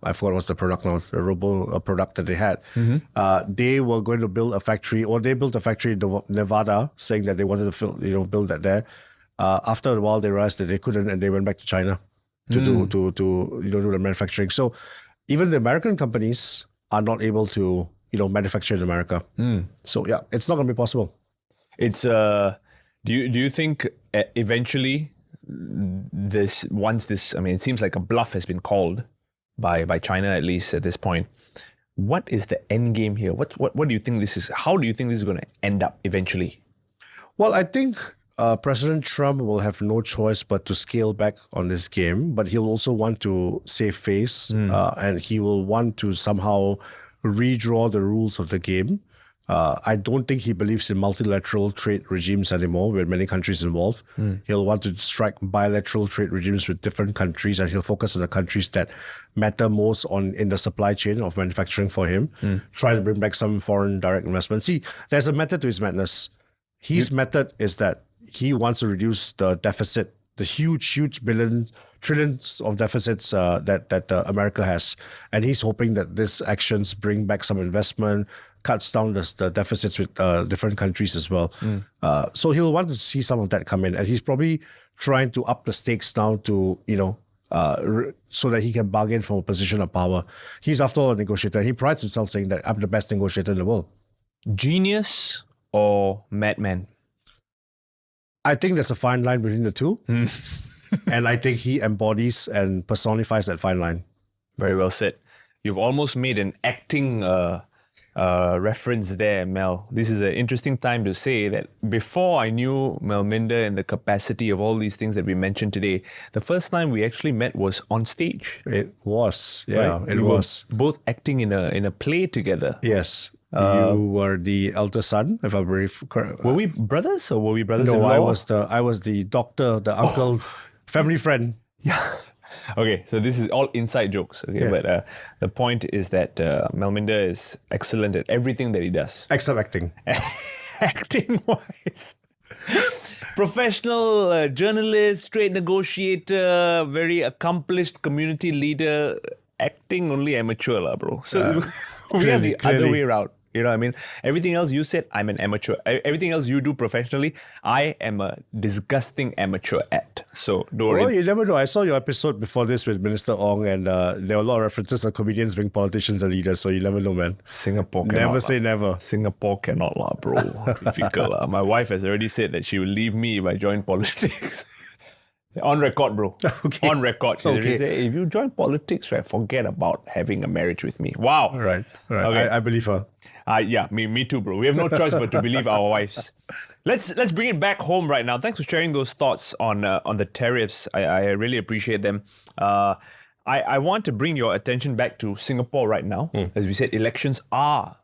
I forgot what's the product now, the robo product that they had. They were going to build a factory, or they built a factory in Nevada, saying that they wanted to build that there. After a while, they realized that they couldn't, and they went back to China to do the manufacturing. So even the American companies are not able to manufacture in America. So yeah, it's not going to be possible. It's do you think eventually it seems like a bluff has been called by China, at least at this point. What is the end game here? What do you think this is? How do you think this is going to end up eventually? Well, I think President Trump will have no choice but to scale back on this game, but he'll also want to save face, and he will want to somehow redraw the rules of the game. I don't think he believes in multilateral trade regimes anymore with many countries involved. He'll want to strike bilateral trade regimes with different countries, and he'll focus on the countries that matter most in the supply chain of manufacturing for him. Try to bring back some foreign direct investment. See, there's a method to his madness. His method is that he wants to reduce the deficit, the huge trillions of deficits that America has. And he's hoping that these actions bring back some investment, cuts down the deficits with different countries as well. So he'll want to see some of that come in. And he's probably trying to up the stakes now to, so that he can bargain from a position of power. He's, after all, a negotiator. He prides himself saying that I'm the best negotiator in the world. Genius or madman? I think there's a fine line between the two. And I think he embodies and personifies that fine line. Very well said. You've almost made an acting reference there, Mel. This is an interesting time to say that before I knew Malminder and the capacity of all these things that we mentioned today, the first time we actually met was on stage. It was, yeah, right? it was. Both acting in a play together. Yes. You were the elder son, if I'm very correct. Were we brothers or were we brothers? No, I was the doctor, the uncle, family friend. Yeah. Okay, so this is all inside jokes. Okay, but the point is that Malminder is excellent at everything that he does. Except acting. Acting-wise. Professional journalist, trade negotiator, very accomplished community leader. Acting only amateur, bro. So we are the other way around. You know what I mean? Everything else you said, I'm an amateur. Everything else you do professionally, I am a disgusting amateur at. So don't worry. Well, you never know. I saw your episode before this with Minister Ong, and there were a lot of references on comedians being politicians and leaders, so you never know, man. Singapore cannot. Never say never. Singapore cannot, bro. Difficult. My wife has already said that she will leave me if I join politics. On record, bro. Okay. On record. She already said, if you join politics, right, forget about having a marriage with me. Wow. Right. Okay. I believe her. Yeah, me too, bro. We have no choice but to believe our wives. Let's bring it back home right now. Thanks for sharing those thoughts on the tariffs. I really appreciate them. I want to bring your attention back to Singapore right now. As we said, elections are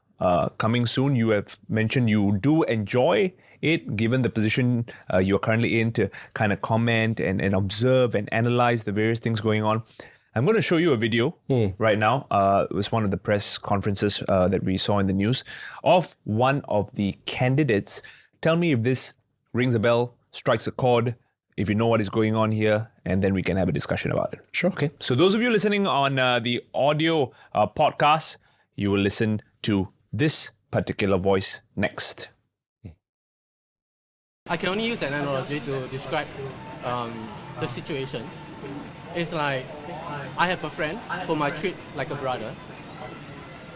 coming soon. You have mentioned you do enjoy it, given the position you're currently in, to kind of comment and observe and analyze the various things going on. I'm going to show you a video right now. It was one of the press conferences that we saw in the news of one of the candidates. Tell me if this rings a bell, strikes a chord, if you know what is going on here, and then we can have a discussion about it. Sure. Okay. So those of you listening on the audio podcast, you will listen to this particular voice next. I can only use that analogy to describe the situation. It's like I have a friend whom I treat like a brother.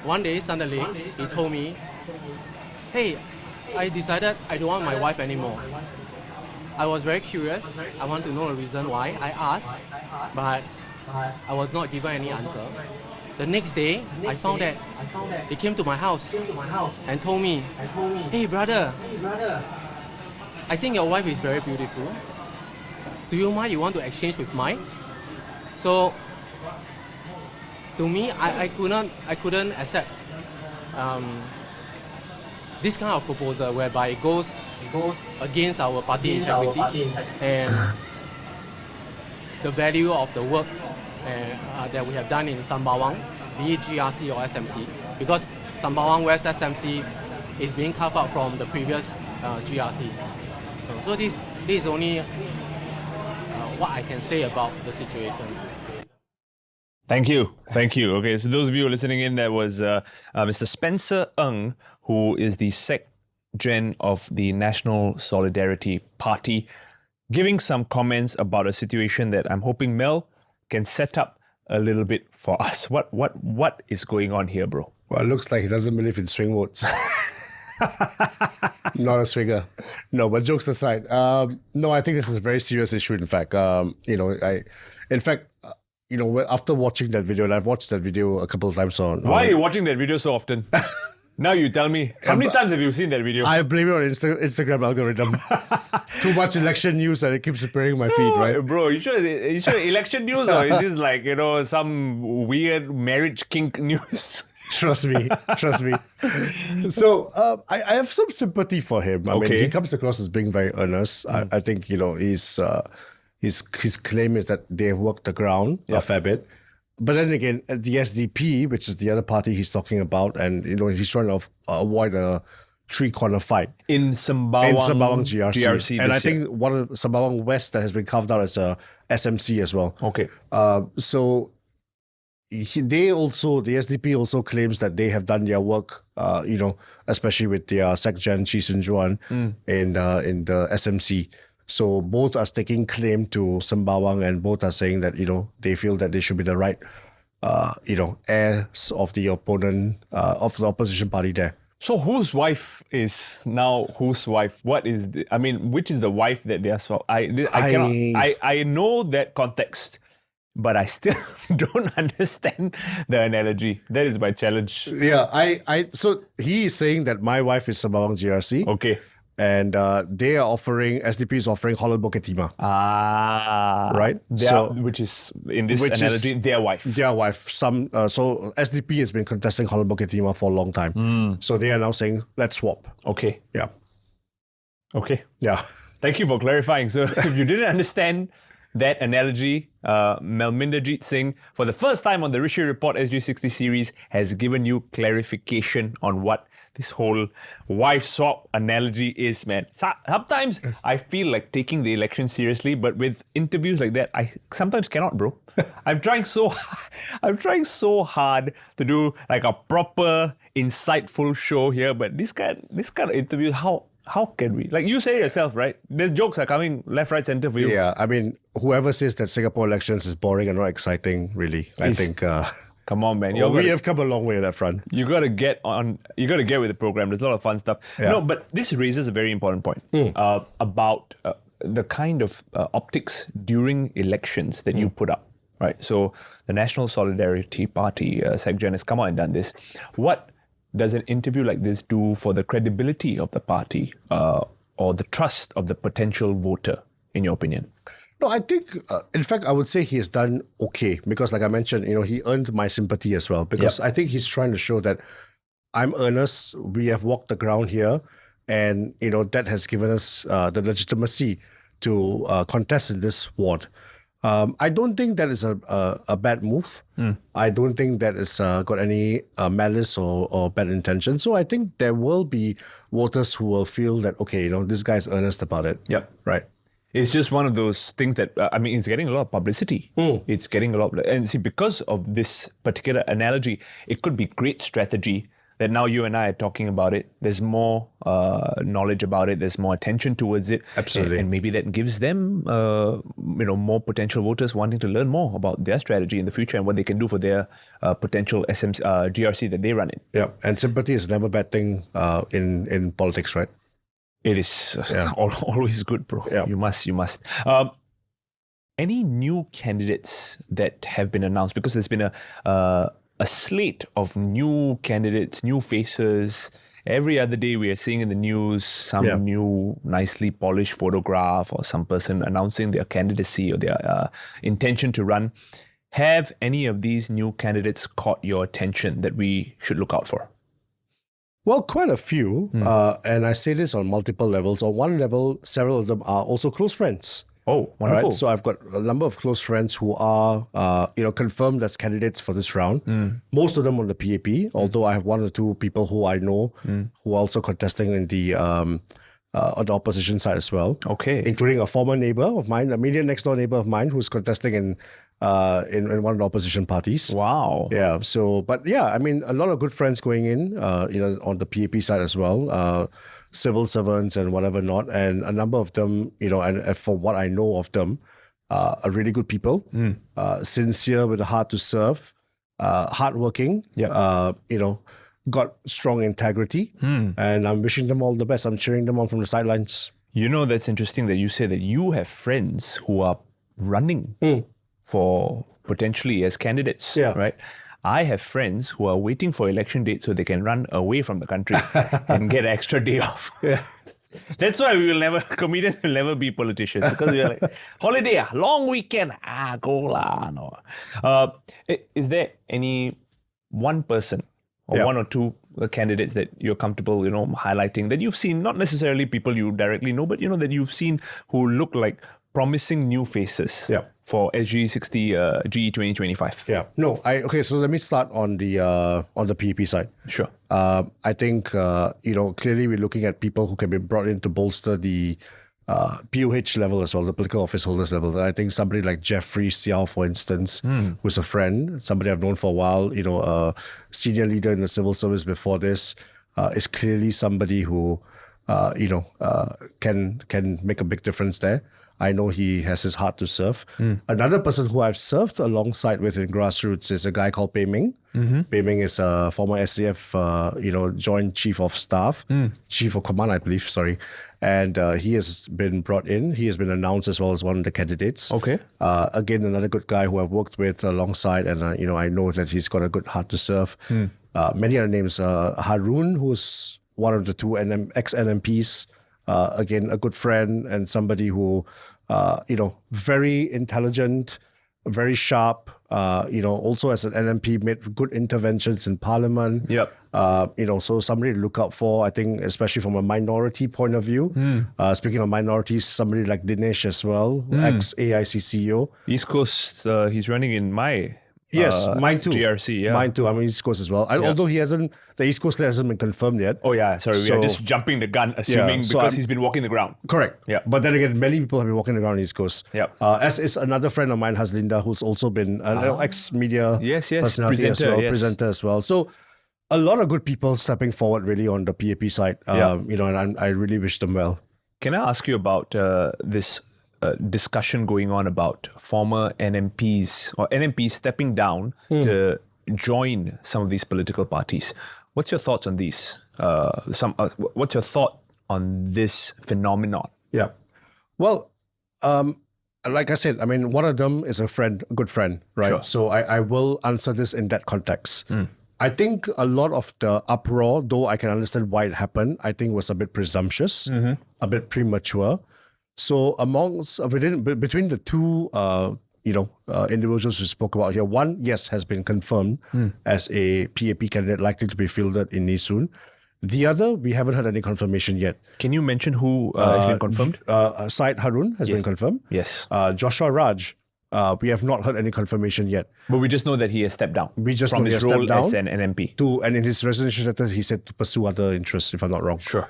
One day, suddenly, he told me, "Hey, I decided I don't want my wife anymore." I was very curious. I want to know the reason why. I asked, but I was not given any answer. The next day, I found that he came to my house and told me, "Hey, brother, I think your wife is very beautiful. Do you mind you want to exchange with mine?" So, to me, I couldn't accept this kind of proposal whereby it goes against our party integrity and the value of the work that we have done in Sembawang, be it GRC or SMC, because Sembawang West SMC is being carved out from the previous GRC. So this is only what I can say about the situation. Thank you. Okay, so those of you who are listening in, that was Mr. Spencer Ng, who is the Sec-Gen of the National Solidarity Party, giving some comments about a situation that I'm hoping Mel can set up a little bit for us. What is going on here, bro? Well, it looks like he doesn't believe in swing votes. Not a swinger. No, but jokes aside, no, I think this is a very serious issue. In fact, after watching that video, and I've watched that video a couple of times on. Why are you watching that video so often? Now you tell me. How many times have you seen that video? I blame it on Instagram algorithm. Too much election news and it keeps appearing in my feed, right? Bro, you sure election news or is this like, some weird marriage kink news? Trust me. So I have some sympathy for him. I mean, he comes across as being very earnest. I think, his claim is that they have worked the ground a fair bit. But then again, the SDP, which is the other party he's talking about, and he's trying to avoid a three-corner fight in Sembawang GRC. And I think one of Sembawang West that has been carved out as a SMC as well. Okay. So the SDP also claims that they have done their work, especially with their Sec-Gen Chee Soon Juan in the SMC. So both are staking claim to Sembawang, and both are saying that they feel that they should be the right heirs of the opponent of the opposition party there. So whose wife is now whose wife? Which is the wife that they are? I know that context, but I still don't understand the analogy. That is my challenge. Yeah, so he is saying that my wife is Sembawang GRC. Okay. And they are SDP is offering Holland Bukit Timah. Right? Which is, in this analogy, their wife. Their wife. So SDP has been contesting Holland Bukit Timah for a long time. So they are now saying, let's swap. Okay. Yeah. Okay. Yeah. Thank you for clarifying. So if you didn't understand that analogy, Malminderjit Singh, for the first time on the Rishi Report SG60 series, has given you clarification on what this whole wife swap analogy is, man. Sometimes I feel like taking the election seriously, but with interviews like that, I sometimes cannot, bro. I'm trying so hard to do like a proper, insightful show here, but this kind of interview, how can we? Like you say yourself, right? The jokes are coming left, right, center for you. Yeah, I mean, whoever says that Singapore elections is boring and not exciting, really, I think... Come on, man. We have come a long way on that front. You got to get with the program. There's a lot of fun stuff. Yeah. No, but this raises a very important point about the kind of optics during elections that you put up, right? So the National Solidarity Party, Sec-Gen, has come out and done this. What does an interview like this do for the credibility of the party or the trust of the potential voter, in your opinion? No, I think, in fact, I would say he has done okay because, like I mentioned, he earned my sympathy as well because I think he's trying to show that I'm earnest, we have walked the ground here, and, that has given us the legitimacy to contest in this ward. I don't think that is a bad move. I don't think that it's got any malice or bad intention. So I think there will be voters who will feel that, okay, this guy's earnest about it. Yep. Right. It's just one of those things that, it's getting a lot of publicity. It's getting a lot and see, because of this particular analogy, it could be great strategy that now you and I are talking about it, there's more knowledge about it, there's more attention towards it. Absolutely. And maybe that gives them, more potential voters wanting to learn more about their strategy in the future and what they can do for their potential GRC that they run in. Yeah, and sympathy is never a bad thing in politics, right? It is always good, bro. Yeah. You must. Any new candidates that have been announced? Because there's been a slate of new candidates, new faces. Every other day we are seeing in the news some new nicely polished photograph or some person announcing their candidacy or their intention to run. Have any of these new candidates caught your attention that we should look out for? Well, quite a few. And I say this on multiple levels. On one level, several of them are also close friends. Oh, wonderful. Right? So I've got a number of close friends who are, confirmed as candidates for this round. Most of them on the PAP, although I have one or two people who I know who are also contesting in the on the opposition side as well. Okay. Including a former neighbor of mine, a immediate next door neighbor of mine who's contesting in one of the opposition parties. Wow. Yeah. So, but yeah, I mean, a lot of good friends going in, on the PAP side as well, civil servants and whatever not, and a number of them, and from what I know of them, are really good people, sincere with a heart to serve, hardworking, got strong integrity, and I'm wishing them all the best. I'm cheering them on from the sidelines. That's interesting that you say that you have friends who are running for potentially as candidates, right? I have friends who are waiting for election date so they can run away from the country and get an extra day off. Yeah. That's why comedians will never be politicians, because we're like, holiday, long weekend, go lah. No. Is there any one person or one or two candidates that you're comfortable, highlighting that you've seen, not necessarily people you directly know, but that you've seen who look like promising new faces for SG60 GE 2025? Yeah. No, so let me start on the PAP side. Sure. I think, clearly we're looking at people who can be brought in to bolster the POH level as well, the political office holders level. And I think somebody like Jeffrey Xiao, for instance, who's a friend, somebody I've known for a while, a senior leader in the civil service before this, is clearly somebody who, can make a big difference there. I know he has his heart to serve. Another person who I've served alongside with in grassroots is a guy called Pei Ming. Pei Ming is a former SAF, Joint Chief of Staff, Chief of Command, I believe, sorry. And he has been brought in. He has been announced as well as one of the candidates. Okay. Again, another good guy who I've worked with alongside, and, I know that he's got a good heart to serve. Many other names, Harun, who's one of the two ex-NMPs, again, a good friend and somebody who, very intelligent, very sharp, also as an NMP made good interventions in Parliament. Yep. So somebody to look out for, I think, especially from a minority point of view. Speaking of minorities, somebody like Dinesh as well, ex-AIC CEO. East Coast, he's running in my Yes, mine too. GRC, yeah. Mine too. I'm East Coast as well. Although the East Coast hasn't been confirmed yet. Oh yeah, sorry, we are just jumping the gun, assuming because he's been walking the ground. Correct. Yeah. But then again, many people have been walking the ground on East Coast. Yeah. As is another friend of mine, Haslinda, who's also been an ex-media personality presenter as well. So a lot of good people stepping forward really on the PAP side. And I really wish them well. Can I ask you about this discussion going on about former NMPs or NMPs stepping down to join some of these political parties? What's your thoughts on these? What's your thought on this phenomenon? Yeah. Well, like I said, I mean, one of them is a good friend, right? Sure. So I will answer this in that context. I think a lot of the uproar, though I can understand why it happened, I think was a bit presumptuous, a bit premature. So between the two, individuals we spoke about here, one, yes, has been confirmed as a PAP candidate likely to be fielded in Nee Soon. The other, we haven't had any confirmation yet. Can you mention who has been confirmed? Syed Harun has been confirmed. Yes. Joshua Raj, we have not heard any confirmation yet. But we just know that he has stepped down. We just from know his he has role stepped down as an NMP. And in his resignation letter, he said to pursue other interests, if I'm not wrong. Sure.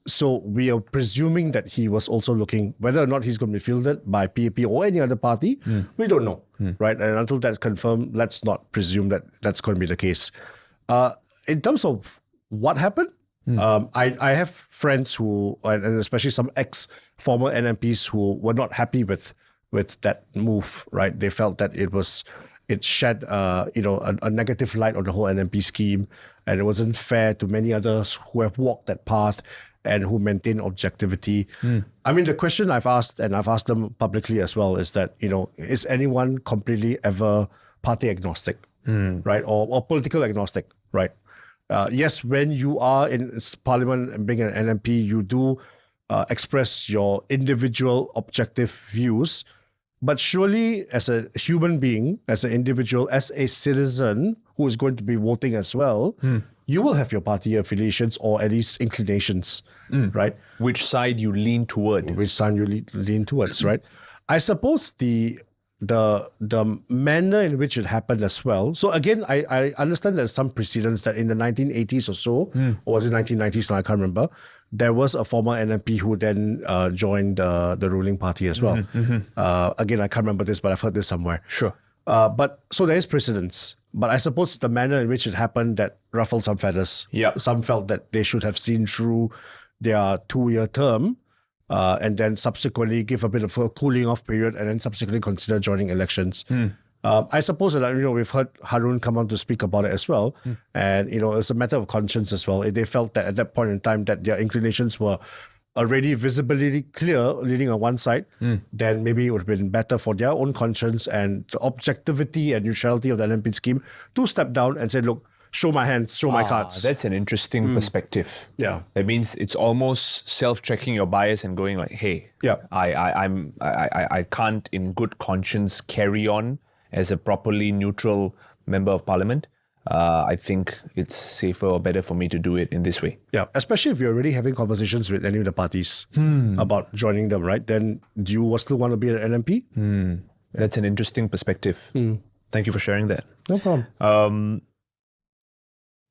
So we are presuming that he was also looking, whether or not he's going to be fielded by PAP or any other party, we don't know, right? And until that's confirmed, let's not presume that that's going to be the case. in terms of what happened, I have friends who, and especially some former NMPs who were not happy with that move, right? They felt that it shed a negative light on the whole NMP scheme, and it wasn't fair to many others who have walked that path and who maintain objectivity. I mean, the question I've asked, and I've asked them publicly as well, is that, is anyone completely ever party agnostic, right? Or political agnostic, right? Yes, when you are in Parliament and being an NMP, you do express your individual objective views. But surely, as a human being, as an individual, as a citizen who is going to be voting as well, you will have your party affiliations or at least inclinations, right? Which side you lean toward. Which side you lean towards, right? I suppose the manner in which it happened as well. So again, I understand there's some precedents that in the 1980s or so, or was it 1990s now, I can't remember, there was a former NMP who then joined the ruling party as well. Again, I can't remember this, but I've heard this somewhere. Sure. But so there is precedence. But I suppose the manner in which it happened that ruffled some feathers. Yeah. Some felt that they should have seen through their 2-year term, and then subsequently give a bit of a cooling off period and then subsequently consider joining elections. I suppose that, we've heard Harun come on to speak about it as well. And, it's a matter of conscience as well. If they felt that at that point in time that their inclinations were already visibly clear, leaning on one side, then maybe it would have been better for their own conscience and the objectivity and neutrality of the NMP scheme to step down and say, look, show my hands, show my cards. That's an interesting perspective. Yeah. That means it's almost self-checking your bias and going like, hey, Yeah. I can't in good conscience carry on as a properly neutral member of parliament. I think it's safer or better for me to do it in this way. Yeah, especially if you're already having conversations with any of the parties about joining them, right? Then do you still want to be an NMP? That's an interesting perspective. Thank you for sharing that. No problem.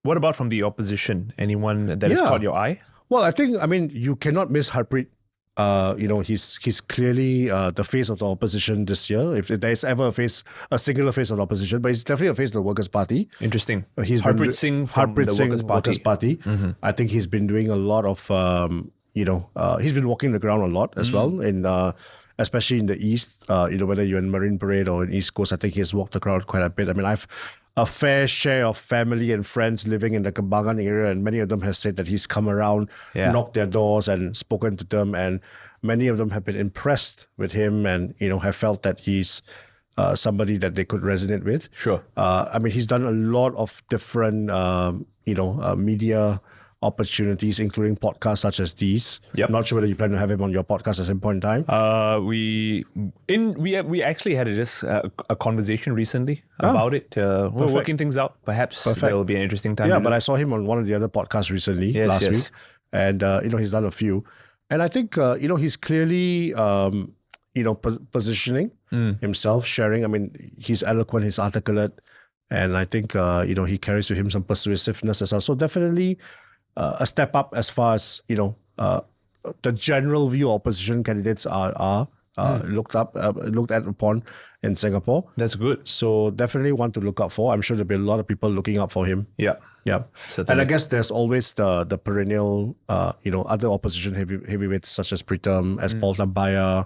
What about from the opposition? Anyone that has caught your eye? Well, I think, you cannot miss Harpreet. He's clearly the face of the opposition this year. If there's ever a singular face of the opposition, but he's definitely a face of the Workers' Party. Interesting. He's Harpreet Singh from the Workers' Party. I think he's been doing a lot of, he's been walking the ground a lot as well, in especially in the East, whether you're in Marine Parade or in East Coast, I think he's walked the crowd quite a bit. I've a fair share of family and friends living in the Kembangan area, and many of them have said that he's come around, knocked their doors and spoken to them, and many of them have been impressed with him and, have felt that he's somebody that they could resonate with. Sure. He's done a lot of different, media opportunities, including podcasts such as these. Yep. I'm not sure whether you plan to have him on your podcast at some point in time. We actually had a conversation recently about it. We're working things out. Perhaps there will be an interesting time. Yeah, but I saw him on one of the other podcasts recently last week, and he's done a few, and I think he's clearly positioning himself, sharing. He's eloquent, he's articulate, and I think he carries with him some persuasiveness as well. So definitely a step up as far as the general view of opposition candidates are looked at upon in Singapore. That's good. So definitely one to look out for. I'm sure there'll be a lot of people looking out for him. Yeah. Certainly. And I guess there's always the perennial, other opposition heavyweights such as Pritam, as Paul Tambaya.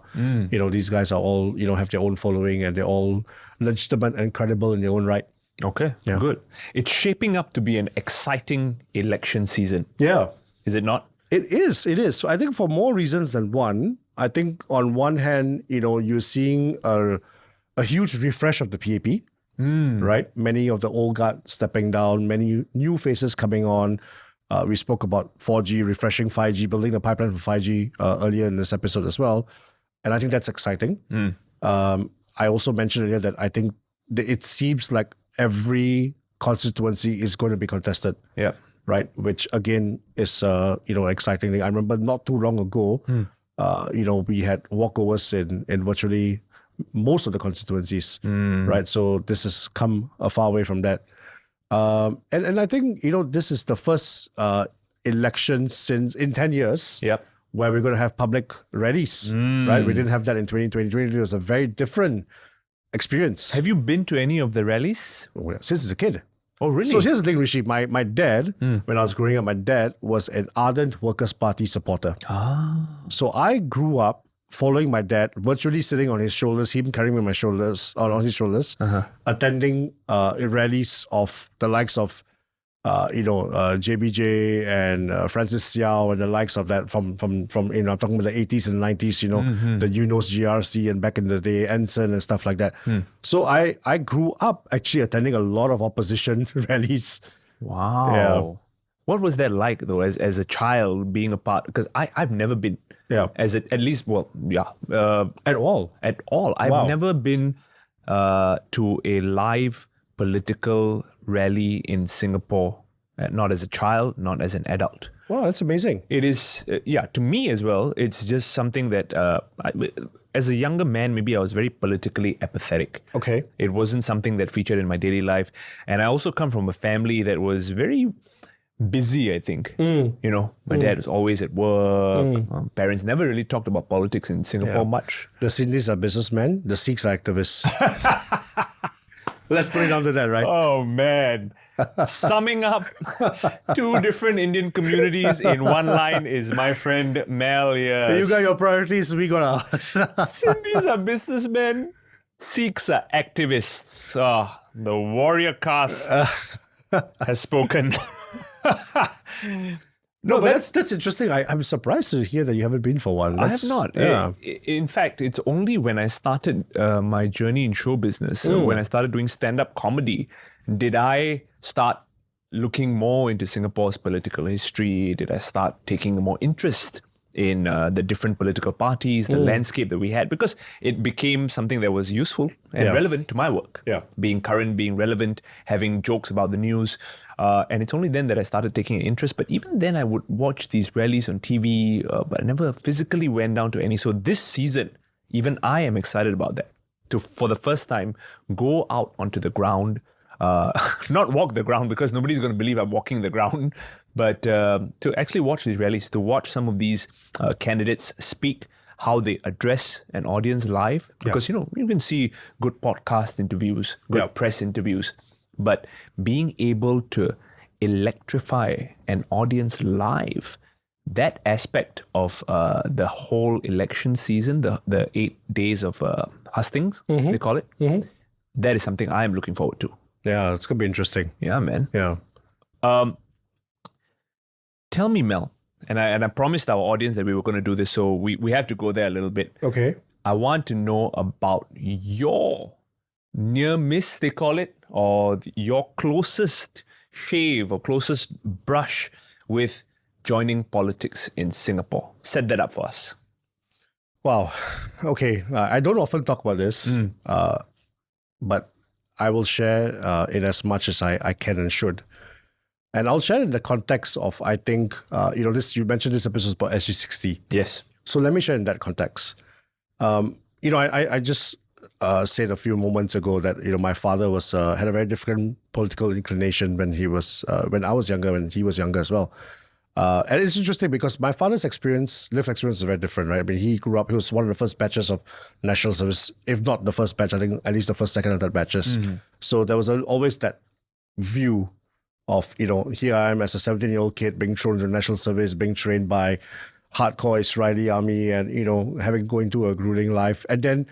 These guys are all, have their own following and they're all legitimate and credible in their own right. Okay, good. It's shaping up to be an exciting election season. Yeah. Is it not? It is. I think for more reasons than one. I think on one hand, you're seeing a huge refresh of the PAP, right? Many of the old guard stepping down, many new faces coming on. We spoke about 4G, refreshing 5G, building the pipeline for 5G earlier in this episode as well. And I think that's exciting. I also mentioned earlier that I think it seems like every constituency is going to be contested. Yeah. Right. Which again is exciting thing. I remember not too long ago, we had walkovers in virtually most of the constituencies. Right. So this has come a far way from that. And I think, this is the first election since in 10 years. Yep. Where we're going to have public rallies. Right. We didn't have that in 2020. 2020 was a very different experience. Have you been to any of the rallies? Since as a kid. Oh, really? So here's the thing, Rishi. My dad, when I was growing up, my dad was an ardent Workers' Party supporter. So I grew up following my dad, virtually sitting on his shoulders, him carrying me on my shoulders, on his shoulders, attending rallies of the likes of JBJ and Francis Xiao and the likes of that from I'm talking about the 80s and 90s, the UNOS GRC and back in the day, Ensign and stuff like that. So I grew up actually attending a lot of opposition rallies. Wow. Yeah. What was that like though, as a child being a part? Because I've never been. Yeah. At all. At all. I've Wow. never been to a live political rally in Singapore. Not as a child, not as an adult. Wow, that's amazing. It is, to me as well, it's just something that, as a younger man, maybe I was very politically apathetic. Okay. It wasn't something that featured in my daily life. And I also come from a family that was very busy, I think. My dad was always at work. Parents never really talked about politics in Singapore much. The Sindhis are businessmen, the Sikhs are activists. Let's put it down to that, right? Oh, man. Summing up two different Indian communities in one line is my friend Mel here. You got your priorities, we got ours. Sindhis are businessmen, Sikhs are activists. The warrior caste has spoken. No, but that's interesting. I'm surprised to hear that you haven't been for one. I have not. Yeah. In fact, it's only when I started my journey in show business, when I started doing stand-up comedy, did I start looking more into Singapore's political history? Did I start taking more interest in the different political parties, the landscape that we had? Because it became something that was useful and relevant to my work. Yeah. Being current, being relevant, having jokes about the news. And it's only then that I started taking an interest. But even then, I would watch these rallies on TV, but I never physically went down to any. So this season, even I am excited about that. To, for the first time, go out onto the ground, not walk the ground because nobody's going to believe I'm walking the ground, but to actually watch these rallies, to watch some of these candidates speak, how they address an audience live. Because, you can see good podcast interviews, good press interviews, but being able to electrify an audience live, that aspect of the whole election season, the 8 days of hustings, they call it, that is something I am looking forward to. Yeah, it's going to be interesting. Yeah, man. Yeah. Tell me, Mel, and I promised our audience that we were going to do this, so we have to go there a little bit. Okay. I want to know about your near miss, they call it, or your closest shave or closest brush with joining politics in Singapore. Set that up for us. Wow. Okay. I don't often talk about this, but I will share in as much as I can and should. And I'll share in the context of, I think, you mentioned this episode about SG60. Yes. So let me share in that context. I just said a few moments ago that, my father was had a very different political inclination when I was younger, when he was younger as well. And it's interesting because my father's lived experience is very different, right? I mean, he was one of the first batches of national service, if not the first batch, I think at least the first, second, and third batches. So there was always that view of, here I am as a 17-year-old kid being thrown into national service, being trained by hardcore Israeli army and, going to a grueling life. And then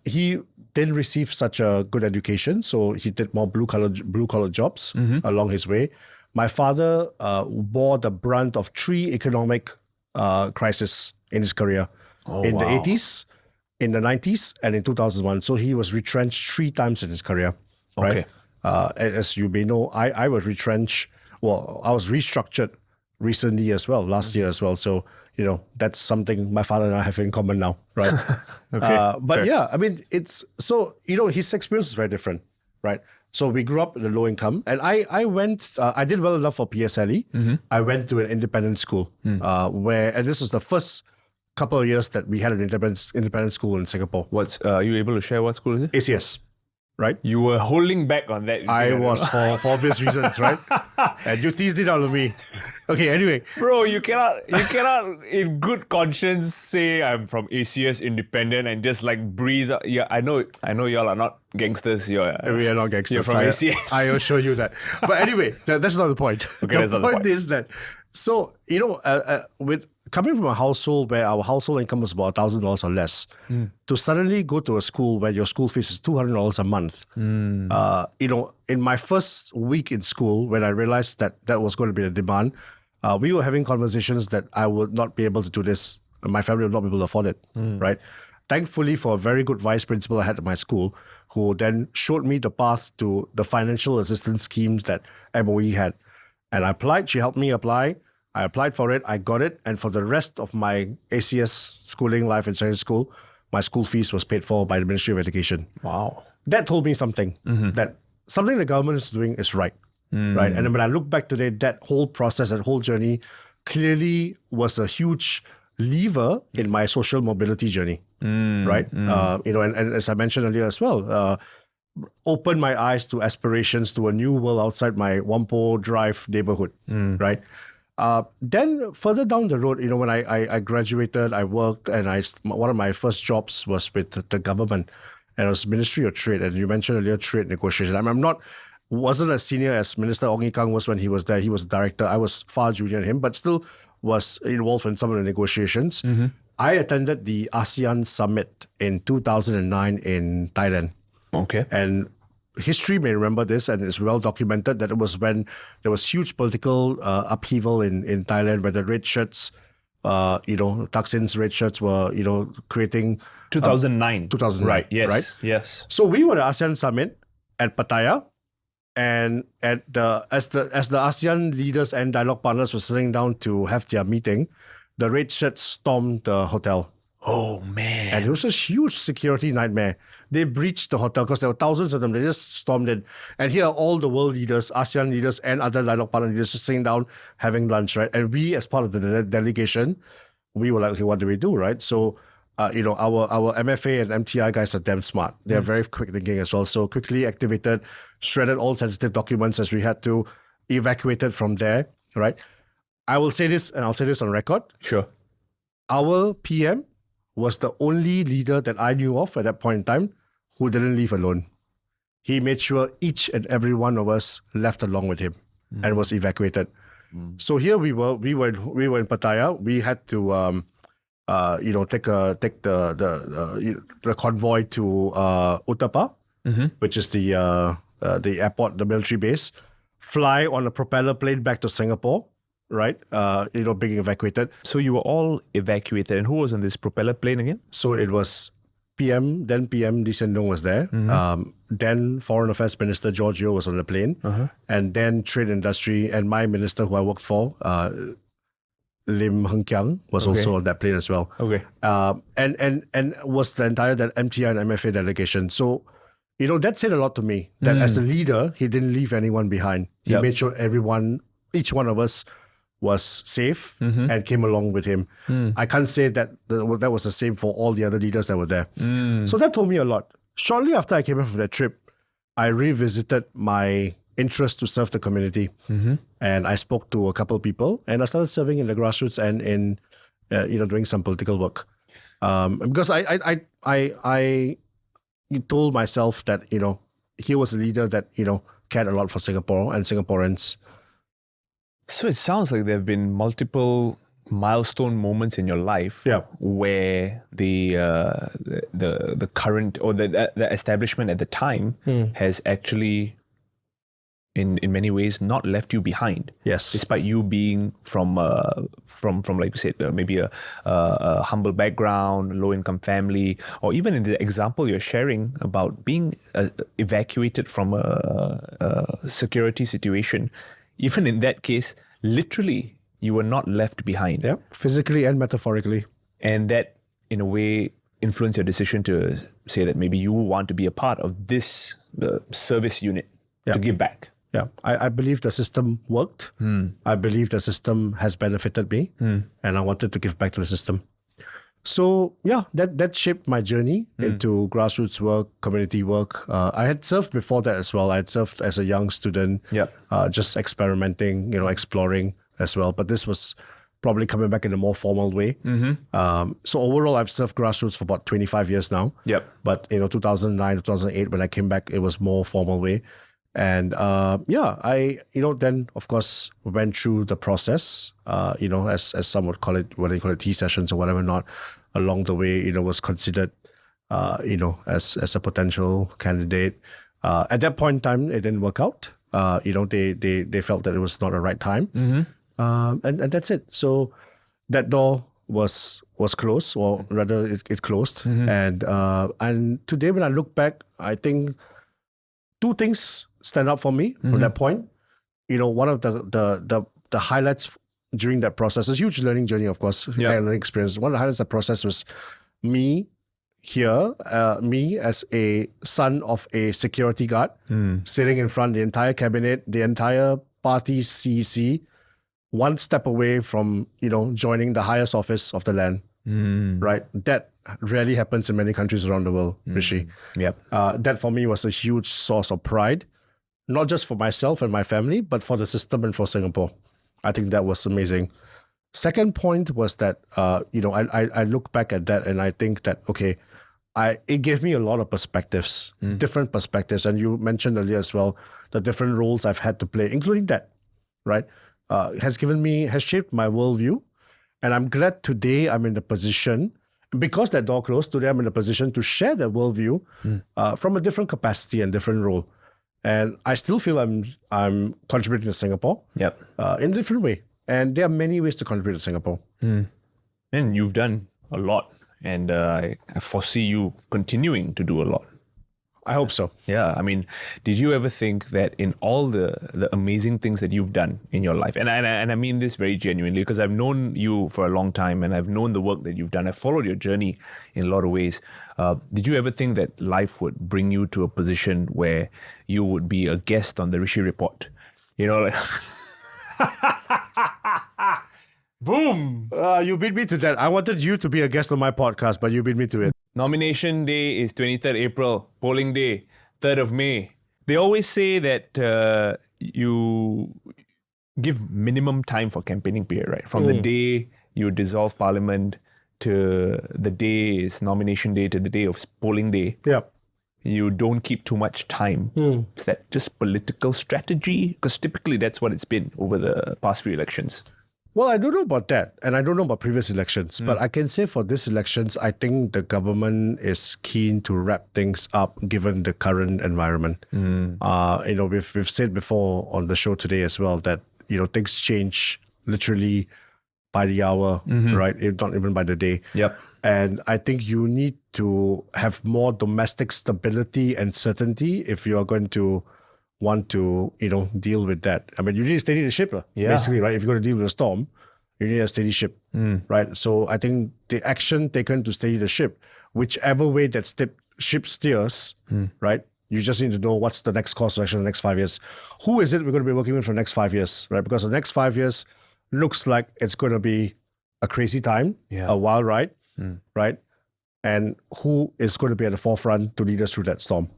he didn't receive such a good education. So he did more blue-collar jobs along his way. My father bore the brunt of 3 economic crises in his career. The 80s, in the 90s, and in 2001. So he was retrenched 3 times in his career, right? Okay. As you may know, I was retrenched. Well, I was restructured recently as well, last year as well. So, that's something my father and I have in common now, right? Okay. But fair. yeah, I mean, it's so, his experience is very different, right? So we grew up in a low income, and I went, I did well enough for PSLE. I went to an independent school and this was the first couple of years that we had an independent school in Singapore. Are you able to share what school is it? ACS, right? You were holding back on that. I was for obvious reasons, right? And you teased it out of me. Okay, anyway. Bro, you cannot in good conscience say I'm from ACS Independent and just like breeze out. Yeah, I know y'all are not gangsters. We are not gangsters. You're from ACS. I assure you that. But anyway, that's not the point. Okay, that's the not the point is that, so, with coming from a household where our household income was about $1,000 or less, to suddenly go to a school where your school fees is $200 a month, in my first week in school, when I realized that was going to be the demand, we were having conversations that I would not be able to do this. My family would not be able to afford it, right? Thankfully, for a very good vice principal I had at my school, who then showed me the path to the financial assistance schemes that MOE had. And I applied, she helped me apply. I applied for it, I got it, and for the rest of my ACS schooling life in secondary school, my school fees was paid for by the Ministry of Education. Wow. That told me something, that something the government is doing is right, right? And then when I look back today, that whole process, that whole journey clearly was a huge lever in my social mobility journey, right? And as I mentioned earlier as well, opened my eyes to aspirations to a new world outside my Whampoa Drive neighborhood, right? Then further down the road, when I graduated, I worked, and one of my first jobs was with the government, and it was Ministry of Trade. And you mentioned earlier trade negotiation. Wasn't as senior as Minister Ong Ye Kung was when he was there. He was director. I was far junior than him, but still was involved in some of the negotiations. I attended the ASEAN Summit in 2009 in Thailand. Okay. And history may remember this, and it's well documented that it was when there was huge political upheaval in Thailand, where the red shirts, Thaksin's red shirts were, creating 2009. 2009. Right. Yes. Right? Yes. So we were at the ASEAN Summit at Pattaya, and as the ASEAN leaders and dialogue partners were sitting down to have their meeting, the red shirts stormed the hotel. Oh, man. And it was a huge security nightmare. They breached the hotel because there were thousands of them. They just stormed in. And here are all the world leaders, ASEAN leaders, and other dialogue partner leaders just sitting down having lunch, right? And we, as part of the delegation, we were like, okay, what do we do, right? So, our MFA and MTI guys are damn smart. They're very quick thinking as well. So quickly activated, shredded all sensitive documents as we had to, evacuated from there, right? I will say this, and I'll say this on record. Sure. Our PM was the only leader that I knew of at that point in time who didn't leave alone. He made sure each and every one of us left along with him and was evacuated. So here we were in Pattaya. We had to take the convoy to Uttapa, which is the airport, the military base. Fly on a propeller plane back to Singapore. Right, being evacuated. So you were all evacuated, and who was on this propeller plane again? So it was PM Lee Hsien Loong was there. Then Foreign Affairs Minister George Yeo was on the plane, and then Trade Industry and my minister who I worked for, Lim Heng Kiang, was also on that plane as well. Okay, and was the entire MTI and MFA delegation. So, that said a lot to me. That as a leader, he didn't leave anyone behind. He made sure each one of us was safe and came along with him. I can't say that that was the same for all the other leaders that were there. So that told me a lot. Shortly after I came back from that trip, I revisited my interest to serve the community. And I spoke to a couple of people, and I started serving in the grassroots and in doing some political work. Because I told myself that, here was a leader that, cared a lot for Singapore and Singaporeans. So it sounds like there have been multiple milestone moments in your life where the current or the establishment at the time has actually in many ways not left you behind. Yes, despite you being from like you said, maybe a humble background, low income family, or even in the example you're sharing about being evacuated from a security situation. Even in that case, literally, you were not left behind. Yeah, physically and metaphorically. And that, in a way, influenced your decision to say that maybe you want to be a part of this service unit to give back. Yeah, I believe the system worked. I believe the system has benefited me, and I wanted to give back to the system. So yeah, that shaped my journey into grassroots work, community work. I had served before that as well. I had served as a young student, just experimenting, exploring, as well, but this was probably coming back in a more formal way. So overall, I've served grassroots for about 25 years now. Yep. But 2009, 2008, when I came back, it was more formal way. And I then of course went through the process. As some would call it, what they call it, tea sessions or whatever. Not along the way, was considered, as a potential candidate. At that point in time, it didn't work out. They felt that it was not the right time. And that's it. So that door was closed, or rather it closed. And today when I look back, I think two things stand out for me from that point. One of the highlights during that process, a huge learning journey, of course, learning experience. One of the highlights of the process was me as a son of a security guard, sitting in front of the entire cabinet, the entire party's CEC, one step away from, joining the highest office of the land, right? That rarely happens in many countries around the world, Rishi. Yep. That for me was a huge source of pride, not just for myself and my family, but for the system and for Singapore. I think that was amazing. Second point was that, I look back at that and I think that, okay, it gave me a lot of perspectives, different perspectives. And you mentioned earlier as well, the different roles I've had to play, including that, right? Has shaped my worldview. And I'm glad today I'm in the position, because that door closed, today I'm in a position to share that worldview from a different capacity and different role. And I still feel I'm contributing to Singapore in a different way. And there are many ways to contribute to Singapore. And you've done a lot. And I foresee you continuing to do a lot. I hope so. Yeah, I mean, did you ever think that in all the amazing things that you've done in your life, and I mean this very genuinely, because I've known you for a long time and I've known the work that you've done. I've followed your journey in a lot of ways. Did you ever think that life would bring you to a position where you would be a guest on the Rishi Report? Boom! You beat me to that. I wanted you to be a guest on my podcast, but you beat me to it. Nomination day is 23rd April. Polling day, 3rd of May. They always say that you give minimum time for campaigning period, right? From the day you dissolve parliament to the day is nomination day to the day of polling day. Yeah. You don't keep too much time. Is that just political strategy? Because typically that's what it's been over the past few elections. Well, I don't know about that, and I don't know about previous elections, but I can say for these elections, I think the government is keen to wrap things up given the current environment. We've said before on the show today as well that things change literally by the hour, right? Not even by the day. Yep. And I think you need to have more domestic stability and certainty if you are going to want to, deal with that. I mean, you need to steady the ship, basically, right? If you're going to deal with a storm, you need a steady ship, right? So I think the action taken to steady the ship, whichever way that ship steers, right? You just need to know what's the next course of action in the next 5 years. Who is it we're going to be working with for the next 5 years, right? Because the next 5 years looks like it's going to be a crazy time, a wild ride, right? And who is going to be at the forefront to lead us through that storm?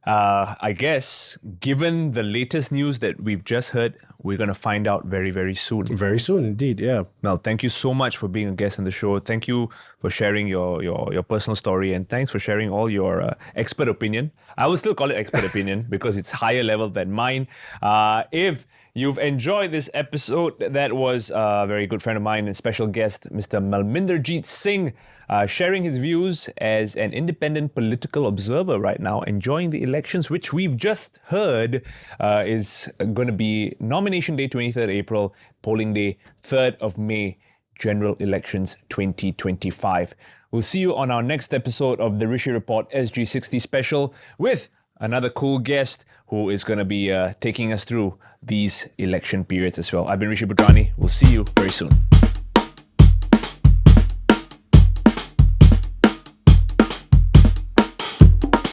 I guess, given the latest news that we've just heard, we're going to find out very, very soon. Very soon, indeed, yeah. Mel, thank you so much for being a guest on the show. Thank you for sharing your personal story, and thanks for sharing all your expert opinion. I will still call it expert opinion because it's higher level than mine. If you've enjoyed this episode, that was a very good friend of mine and special guest, Mr. Malminderjit Singh, sharing his views as an independent political observer right now, enjoying the elections, which we've just heard is going to be nomination day, 23rd April, polling day, 3rd of May, general elections 2025. We'll see you on our next episode of the Rishi Report SG60 special with another cool guest who is going to be taking us through these election periods as well. I've been Rishi Putrani. We'll see you very soon.